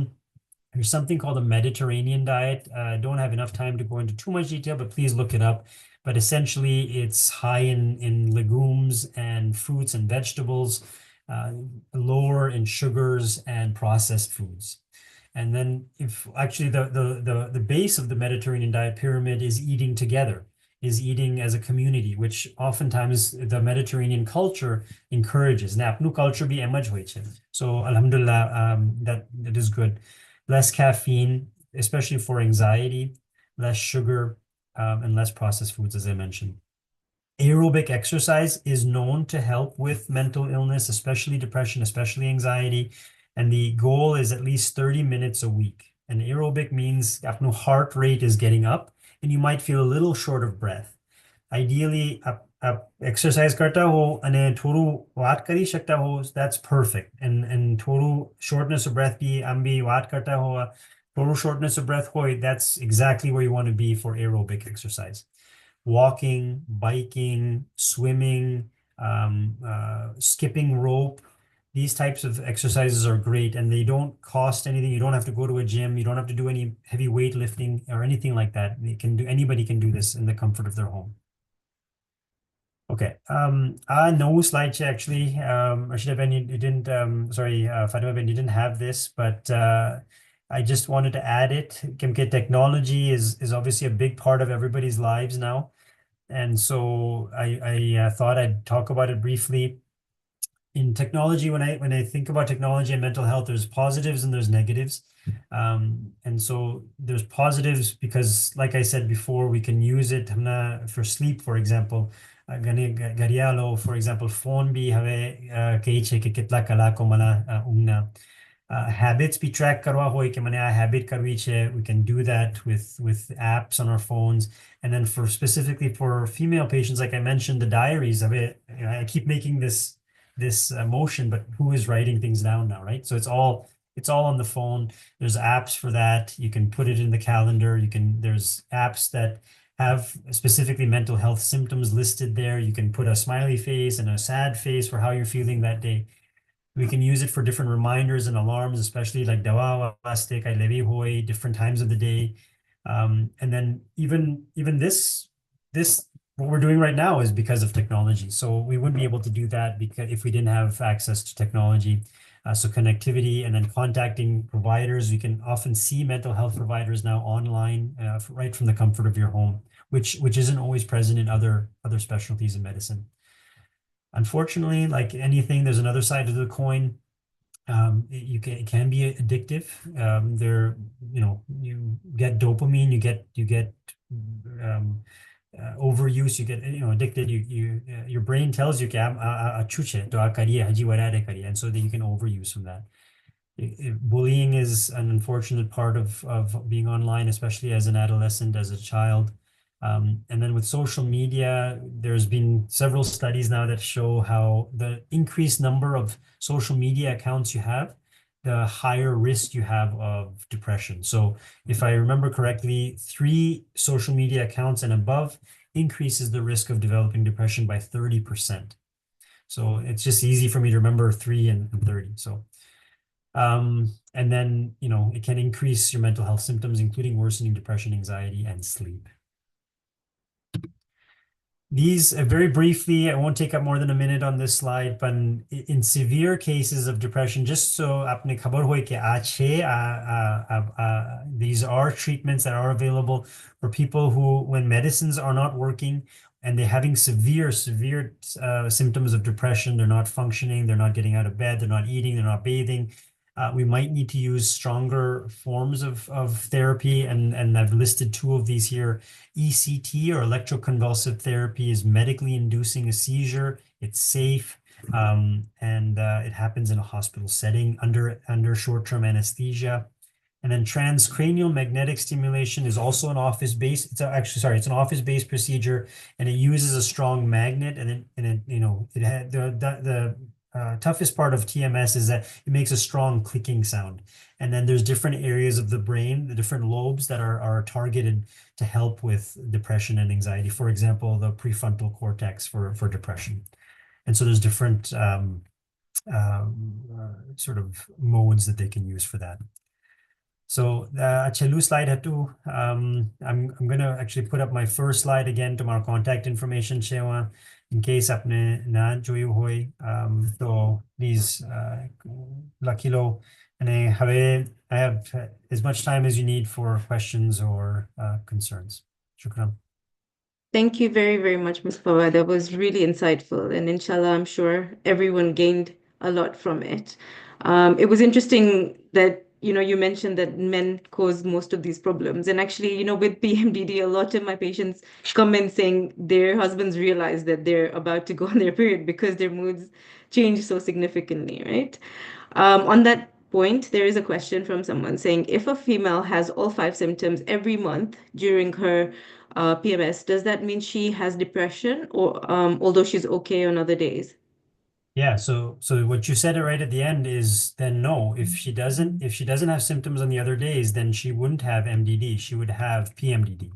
there's something called a Mediterranean diet. I don't have enough time to go into too much detail, but please look it up. But essentially, it's high in legumes and fruits and vegetables, lower in sugars and processed foods. And then if actually the base of the Mediterranean diet pyramid is eating together, is eating as a community, which oftentimes the Mediterranean culture encourages. Napnu culture bhi emaj hoy che. So alhamdulillah, that is good. Less caffeine, especially for anxiety, less sugar, and less processed foods, as I mentioned. Aerobic exercise is known to help with mental illness, especially depression, especially anxiety. And the goal is at least 30 minutes a week. And aerobic means your heart rate is getting up and you might feel a little short of breath. Ideally, आप exercise करता हो અને થોડું વાત કરી શકતા હો, that's perfect. And થોડું shortness of breath બી આમ બી વાત કરતા હો, થોડું shortness of breath હોય, that's exactly where you want to be for aerobic exercise. Walking, biking, swimming, skipping rope, these types of exercises are great and they don't cost anything. You don't have to go to a gym. You don't have to do any heavy weightlifting or anything like that. Anybody can do this in the comfort of their home. Okay. No slide share actually. Rashida Ben, you didn't, sorry, Fatima Ben, you didn't have this, but I just wanted to add it. Kimke technology is obviously a big part of everybody's lives now. And so I thought I'd talk about it briefly. In technology, when I think about technology and mental health, there's positives and there's negatives. And so there's positives because, like I said before, we can use it for sleep, for example. Garialo, for example, phone bhi have kahi che ke kitla kala ko mala ungna. Habits be track karwa hoy ke mane habit karwi che. We can do that with apps on our phones. And then for specifically for female patients, like I mentioned, the diaries of it, I keep making this motion, but who is writing things down now, right? So it's all on the phone. There's apps for that. You can put it in the calendar. There's apps that have specifically mental health symptoms listed there. You can put a smiley face and a sad face for how you're feeling that day. We can use it for different reminders and alarms, especially like dawa waste kay levi hoy, different times of the day. And then even this what we're doing right now is because of technology. So we wouldn't be able to do that because if we didn't have access to technology. So connectivity and then contacting providers. You can often see mental health providers now online, right from the comfort of your home, which isn't always present in other specialties in medicine. Unfortunately, like anything, there's another side to the coin. It can be addictive. You get dopamine, you get um, overuse, you get addicted. Your brain tells you, chuche to kariye, haji warare kariye, and so that you can overuse from that. Bullying is an unfortunate part of being online, especially as an adolescent, as a child. And then with social media, there's been several studies now that show how the increased number of social media accounts you have, the higher risk you have of depression. So if I remember correctly, 3 social media accounts and above increases the risk of developing depression by 30%. So it's just easy for me to remember 3 and 30. So and then, it can increase your mental health symptoms, including worsening depression, anxiety, and sleep. These, very briefly, I won't take up more than a minute on this slide, but in severe cases of depression, just so aapne khabar hoy ke these are treatments that are available for people who, when medicines are not working and they're having severe symptoms of depression, they're not functioning, they're not getting out of bed, they're not eating, they're not bathing. We might need to use stronger forms of therapy, and I've listed 2 of these here. ECT, or electroconvulsive therapy, is medically inducing a seizure. It's safe, and it happens in a hospital setting under short-term anesthesia. And then transcranial magnetic stimulation is also an office-based. It's an office-based procedure, and it uses a strong magnet. And it had the toughest part of TMS is that it makes a strong clicking sound. And then there's different areas of the brain, the different lobes that are targeted to help with depression and anxiety. For example, the prefrontal cortex for depression. And so there's different sort of modes that they can use for that. So Chelu slide had to, I'm going to actually put up my first slide again to my contact information Shewa, in case apne na joyu hoy. So these lakilo, and I have as much time as you need for questions or concerns. Shukran. Thank you very, very much, Ms. Fawad. That was really insightful. And inshallah, I'm sure everyone gained a lot from it. It was interesting that, you mentioned that men cause most of these problems. And actually, with PMDD, a lot of my patients come in saying their husbands realize that they're about to go on their period because their moods change so significantly, right? On that point, there is a question from someone saying, if a female has all five symptoms every month during her PMS, does that mean she has depression, or although she's okay on other days? Yeah, so what you said right at the end is then no. If she doesn't have symptoms on the other days, then she wouldn't have MDD. She would have PMDD.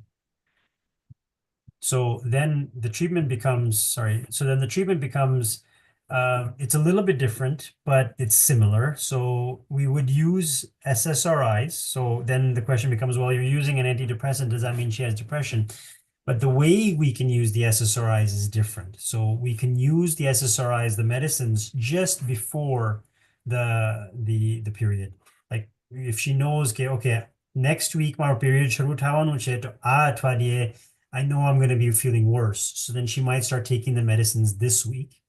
So then the treatment becomes, sorry, so then the treatment becomes, it's a little bit different, but it's similar. So we would use SSRIs. So then the question becomes, well, you're using an antidepressant. Does that mean she has depression? But the way we can use the SSRIs is different. So we can use the SSRIs, the medicines, just before the period. Like if she knows, okay, next week my period shuru thawanu છે તો આ અઠવાડિયે I know I'm going to be feeling worse. So then she might start taking the medicines this week,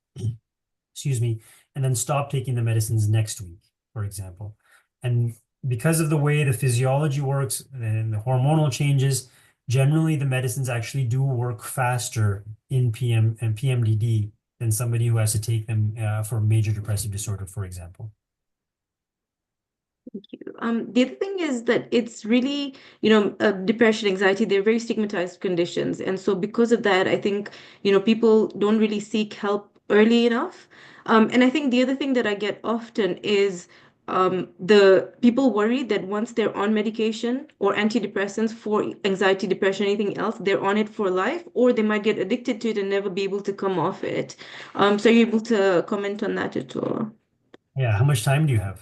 excuse me, and then stop taking the medicines next week, for example. And because of the way the physiology works and the hormonal changes, generally the medicines actually do work faster in PM and PMDD than somebody who has to take them for major depressive disorder, for example. Thank you. The other thing is that it's really, depression, anxiety, they're very stigmatized conditions. And so because of that, I think, people don't really seek help early enough. And I think the other thing that I get often is the people worry that once they're on medication or antidepressants for anxiety, depression, anything else, they're on it for life, or they might get addicted to it and never be able to come off it. So are you able to comment on that at all? Yeah, how much time do you have?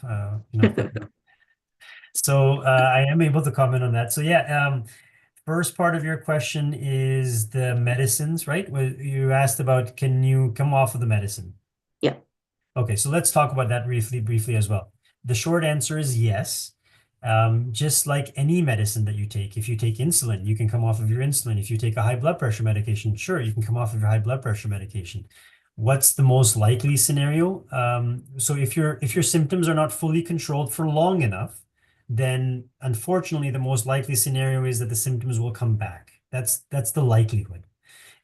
So I am able to comment on that. So yeah, first part of your question is the medicines, right? You asked about can you come off of the medicine? Yeah. Okay, so let's talk about that briefly as well. The short answer is yes. Just like any medicine that you take, if you take insulin, you can come off of your insulin. If you take a high blood pressure medication, sure, you can come off of your high blood pressure medication. What's the most likely scenario? So if your symptoms are not fully controlled for long enough, then unfortunately the most likely scenario is that the symptoms will come back. That's the likelihood.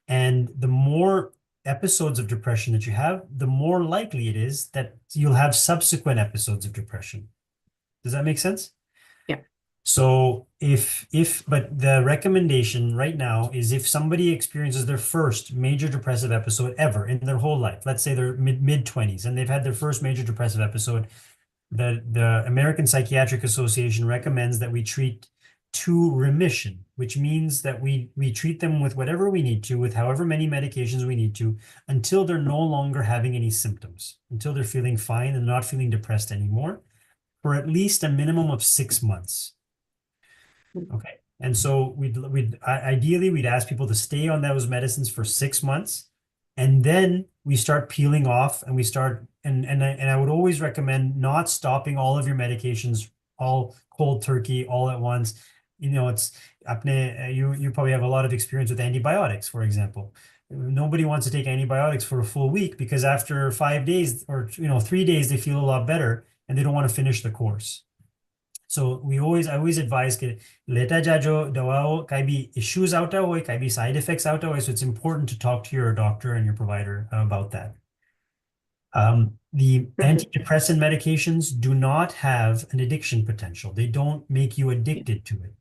And the more episodes of depression that you have, the more likely it is that you'll have subsequent episodes of depression. Does that make sense? Yeah. So but the recommendation right now is if somebody experiences their first major depressive episode ever in their whole life, let's say they're mid 20s and they've had their first major depressive episode, the American Psychiatric Association recommends that we treat to remission, which means that we treat them with whatever we need to, with however many medications we need to, until they're no longer having any symptoms, until they're feeling fine and not feeling depressed anymore, for at least a minimum of 6 months. Okay. And so ideally we'd ask people to stay on those medicines for 6 months, and then we start peeling off and we start and I would always recommend not stopping all of your medications all cold turkey all at once. It's you probably have a lot of experience with antibiotics, for example. Nobody wants to take antibiotics for a full week because after 5 days or 3 days they feel a lot better and they don't want to finish the course. So I always advise that leta jajo dawao kai bhi issues outa hoy, kai bhi side effects outa hoy. So it's important to talk to your doctor and your provider about that. The Perfect. antidepressant medications do not have an addiction potential. They don't make you addicted to it.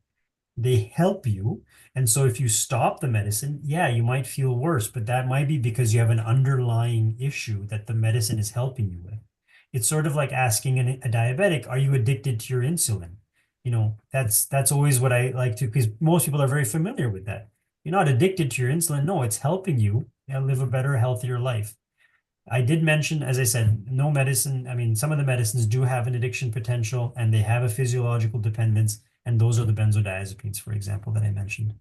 They help you. And so if you stop the medicine, yeah, you might feel worse, but that might be because you have an underlying issue that the medicine is helping you with. It's sort of like asking a diabetic, are you addicted to your insulin? That's always what I like to, because most people are very familiar with that. You're not addicted to your insulin. No, it's helping you live a better, healthier life. I did mention, as I said, no medicine. I mean, some of the medicines do have an addiction potential and they have a physiological dependence. And those are the benzodiazepines, for example, that I mentioned.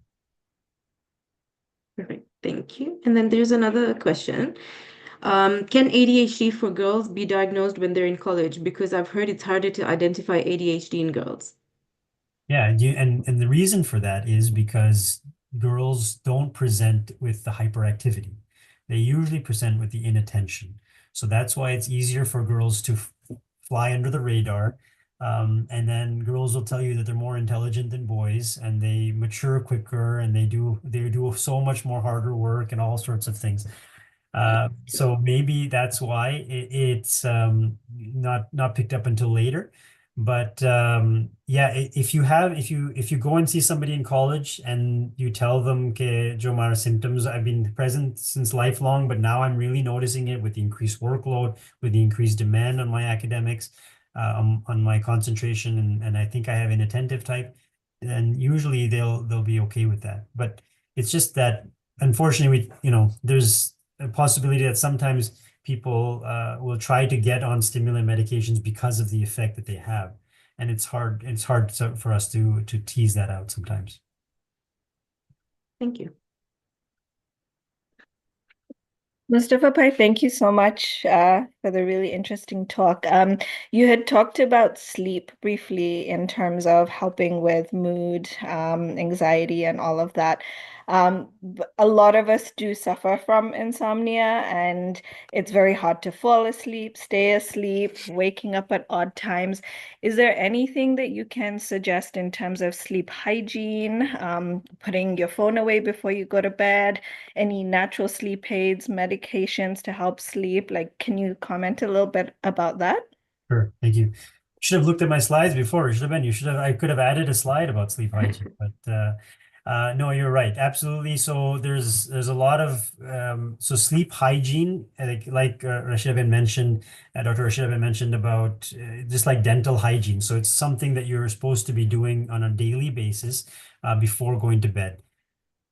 Perfect. Thank you. And then there's another question. Can ADHD for girls be diagnosed when they're in college? Because I've heard it's harder to identify ADHD in girls. Yeah, and the reason for that is because girls don't present with the hyperactivity. They usually present with the inattention. So that's why it's easier for girls to fly under the radar. And then girls will tell you that they're more intelligent than boys and they mature quicker and they do so much more harder work and all sorts of things. So maybe that's why it's not picked up until later. But yeah, if you go and see somebody in college and you tell them que Jomar symptoms I've been present since lifelong, but now I'm really noticing it with the increased workload, with the increased demand on my academics, on my concentration, and I think I have inattentive type, then usually they'll be okay with that. But it's just that unfortunately, there's a possibility that sometimes people will try to get on stimulant medications because of the effect that they have. And it's hard for us to tease that out sometimes. Thank you. Mustafa Pai, thank you so much for the really interesting talk. You had talked about sleep briefly in terms of helping with mood, anxiety, and all of that. A lot of us do suffer from insomnia, and it's very hard to fall asleep, stay asleep, waking up at odd times. Is there anything that you can suggest in terms of sleep hygiene, putting your phone away before you go to bed? Any natural sleep aids, medications to help sleep? Like, can you comment a little bit about that? Sure, thank you. Should have looked at my slides before. It should have been. I could have added a slide about sleep hygiene, but no, you're right. Absolutely. So there's a lot of so sleep hygiene, like Rashid had mentioned, Dr. Rashid had mentioned about just like dental hygiene. So it's something that you're supposed to be doing on a daily basis before going to bed.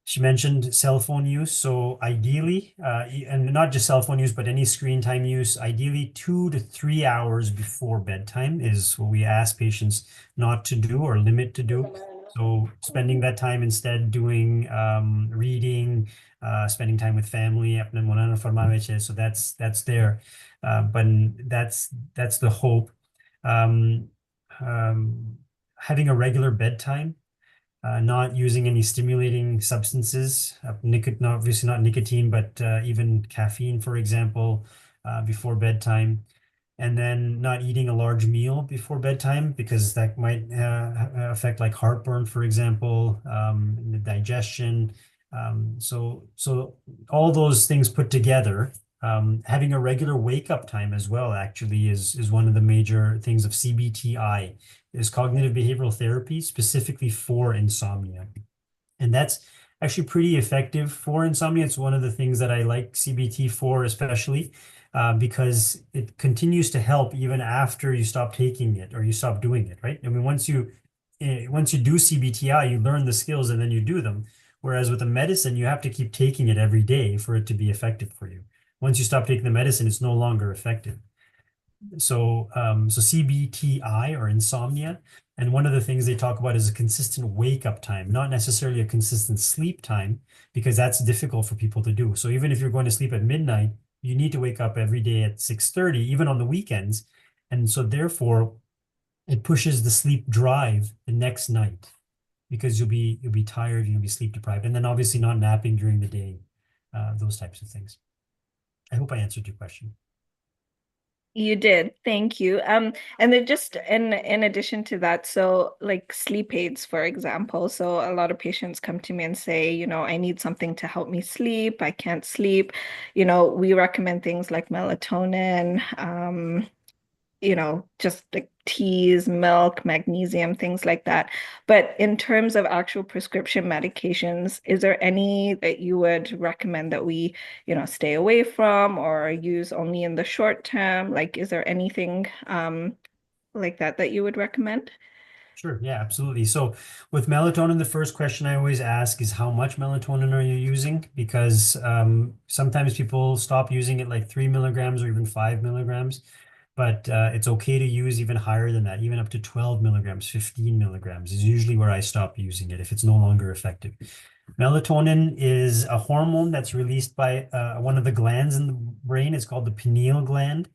She mentioned cell phone use. So ideally, and not just cell phone use, but any screen time use, ideally 2 to 3 hours before bedtime is what we ask patients not to do or limit to do. So spending that time instead doing reading, spending time with family. So that's there. But that's the hope. Um, Having a regular bedtime, not using any stimulating substances, obviously not nicotine, but even caffeine, for example, before bedtime. And then not eating a large meal before bedtime because that might affect like heartburn, for example, the digestion. So all those things put together, having a regular wake up time as well actually is one of the major things of CBTI, is cognitive behavioral therapy specifically for insomnia. And that's actually pretty effective for insomnia. It's one of the things that I like CBT for, especially because it continues to help even after you stop taking it or you stop doing it, right? I mean, once you do CBTI, you learn the skills and then you do them. Whereas with the medicine, you have to keep taking it every day for it to be effective for you. Once you stop taking the medicine, it's no longer effective. So CBTI or insomnia, and one of the things they talk about is a consistent wake up time, not necessarily a consistent sleep time, because that's difficult for people to do. So even if you're going to sleep at midnight, you need to wake up every day at 6:30, even on the weekends. And so therefore, it pushes the sleep drive the next night because you'll be tired, you'll be sleep deprived, and then obviously not napping during the day, those types of things. I hope I answered your question. You did. Thank you. And then just in addition to that, so like sleep aids, for example. So a lot of patients come to me and say, I need something to help me sleep. I can't sleep. We recommend things like melatonin, just like teas, milk, magnesium, things like that. But in terms of actual prescription medications, is there any that you would recommend that we, stay away from or use only in the short term? Like, is there anything like that you would recommend? Sure, yeah, absolutely. So with melatonin, the first question I always ask is how much melatonin are you using? Because sometimes people stop using it like 3 milligrams or even 5 milligrams, but it's okay to use even higher than that, even up to 12 milligrams, 15 milligrams is usually where I stop using it if it's no longer effective. Melatonin is a hormone that's released by one of the glands in the brain. It's called the pineal gland,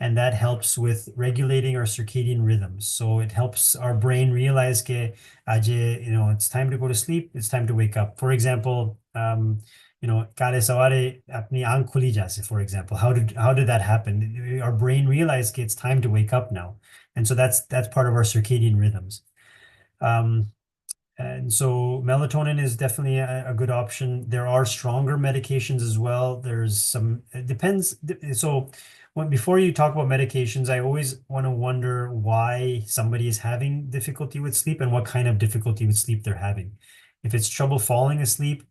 and that helps with regulating our circadian rhythms. So it helps our brain realize that, it's time to go to sleep, it's time to wake up. For example, kale saware apni aankh khuli jaise, for example. How did that happen? Our brain realized that it's time to wake up now, and so that's part of our circadian rhythms. Um, And so melatonin is definitely a good option. There are stronger medications as well. There's some, it depends. So before you talk about medications, I always want to wonder why somebody is having difficulty with sleep and what kind of difficulty with sleep they're having. If it's trouble falling asleep,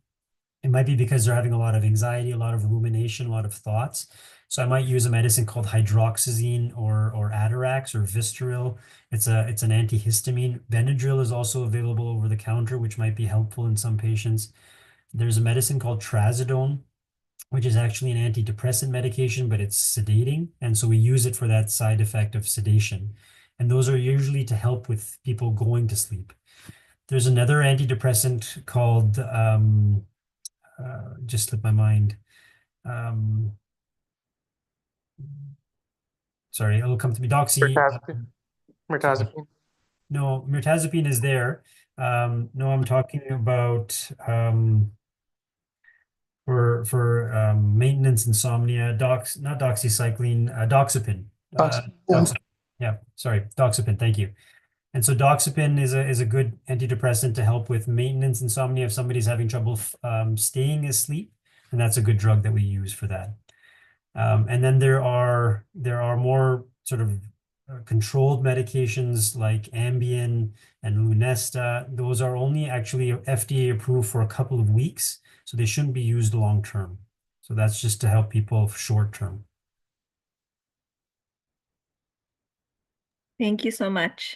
it might be because they're having a lot of anxiety, a lot of rumination, a lot of thoughts. So I might use a medicine called hydroxyzine or Atarax or Vistaril. It's an antihistamine. Benadryl is also available over the counter, which might be helpful in some patients. There's a medicine called trazodone, which is actually an antidepressant medication, but it's sedating. And so we use it for that side effect of sedation. And those are usually to help with people going to sleep. There's another antidepressant called just slipped my mind. Sorry, it'll come to me. Mirtazapine. Sorry. Mirtazapine. No, mirtazapine is there. No, I'm talking about for maintenance insomnia, not doxycycline, doxepin. Doxepin. Yeah, sorry, doxepin. Thank you. And so doxepin is a good antidepressant to help with maintenance insomnia if somebody's having trouble staying asleep, and that's a good drug that we use for that. And then there are more sort of controlled medications like Ambien and Lunesta. Those are only actually FDA approved for a couple of weeks, so they shouldn't be used long term. So that's just to help people short term. Thank you so much.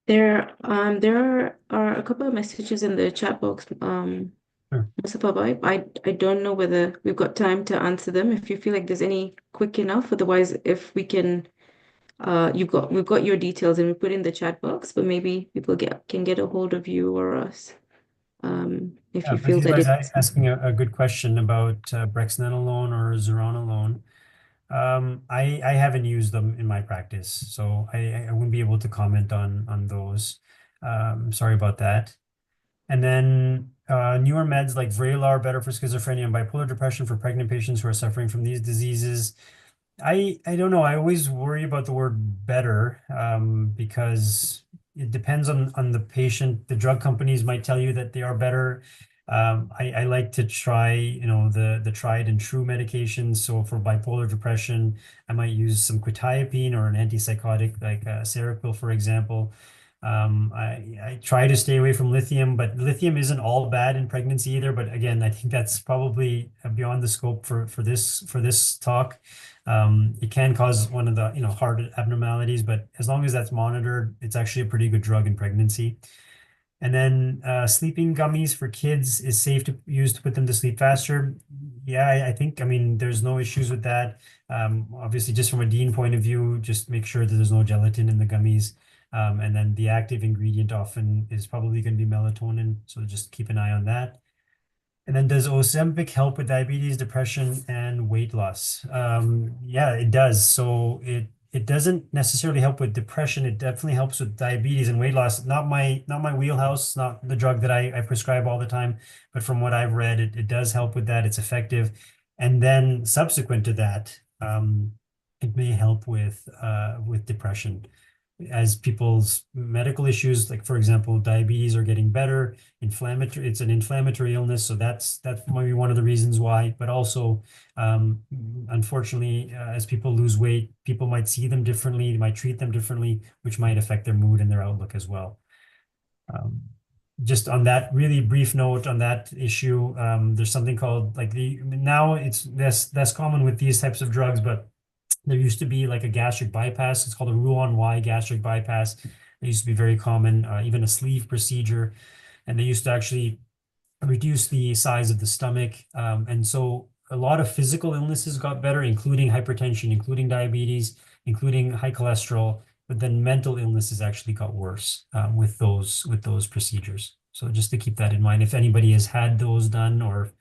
There are a couple of messages in the chat box. Sure. Mustafa Bhai, I don't know whether we've got time to answer them. If you feel like there's any quick enough, otherwise, if we can, we've got your details and we put in the chat box, but maybe people can get a hold of you or us. If you feel that Fatih it's asking a good question about brexanolone or zuranolone. I haven't used them in my practice, so I wouldn't be able to comment on those. Sorry about that. And then newer meds like Vraylar, better for schizophrenia and bipolar depression for pregnant patients who are suffering from these diseases. I don't know. I always worry about the word better because it depends on the patient. The drug companies might tell you that they are better. I like to try, the tried and true medications. So for bipolar depression, I might use some quetiapine or an antipsychotic like Seroquel, for example. I try to stay away from lithium, but lithium isn't all bad in pregnancy either. But again, I think that's probably beyond the scope for this talk. It can cause one of the heart abnormalities, but as long as that's monitored, it's actually a pretty good drug in pregnancy. And then sleeping gummies for kids is safe to use to put them to sleep faster. Yeah, I think, there's no issues with that. Obviously, just from a Dean point of view, just make sure that there's no gelatin in the gummies. And then the active ingredient often is probably going to be melatonin. So just keep an eye on that. And then does Ozempic help with diabetes, depression, and weight loss? Yeah, it does. So it doesn't necessarily help with depression. It definitely helps with diabetes and weight loss. Not my wheelhouse, not the drug that I prescribe all the time, but from what I've read, it does help with that. It's effective. And then subsequent to that, it may help with depression as people's medical issues, like for example, diabetes are getting better, it's an inflammatory illness. So that's maybe one of the reasons why, but also, unfortunately, as people lose weight, people might see them differently, they might treat them differently, which might affect their mood and their outlook as well. Just on that really brief note on that issue, there's something called now it's less common with these types of drugs, but there used to be like a gastric bypass. It's called a Roux-en-Y gastric bypass. It used to be very common, even a sleeve procedure. And they used to actually reduce the size of the stomach. And so a lot of physical illnesses got better, including hypertension, including diabetes, including high cholesterol. But then mental illnesses actually got worse with those procedures. So just to keep that in mind, if anybody has had those done or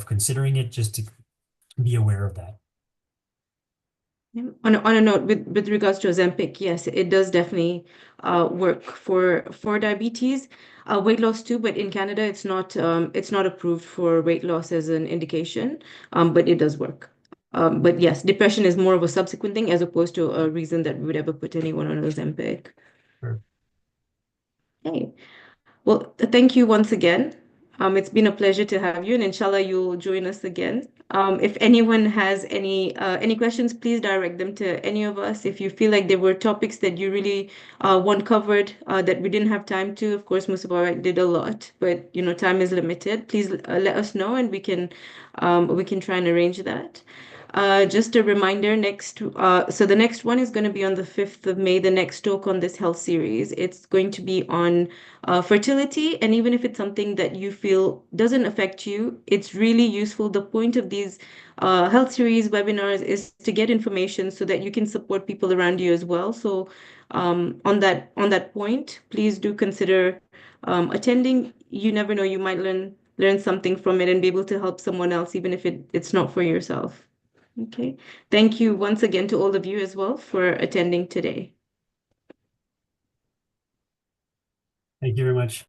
considering it, just to be aware of that. Yeah. On a note with regards to Ozempic, yes, it does definitely work for diabetes, weight loss too. But in Canada, it's not approved for weight loss as an indication, but it does work. But yes, depression is more of a subsequent thing as opposed to a reason that we would ever put anyone on Ozempic. Sure. Okay. Well, thank you once again. It's been a pleasure to have you, and inshallah, you'll join us again. If anyone has any questions, please direct them to any of us. If you feel like there were topics that you really want covered that we didn't have time to, of course, Mustafa did a lot, but time is limited. Please let us know, and we can try and arrange that. Just a reminder, so the next one is going to be on the 5th of May, the next talk on this health series. It's going to be on fertility, and even if it's something that you feel doesn't affect you, it's really useful. The point of these health series webinars is to get information so that you can support people around you as well. So on that point, please do consider attending. You never know, you might learn something from it and be able to help someone else, even if it's not for yourself. Okay. Thank you once again to all of you as well for attending today. Thank you very much.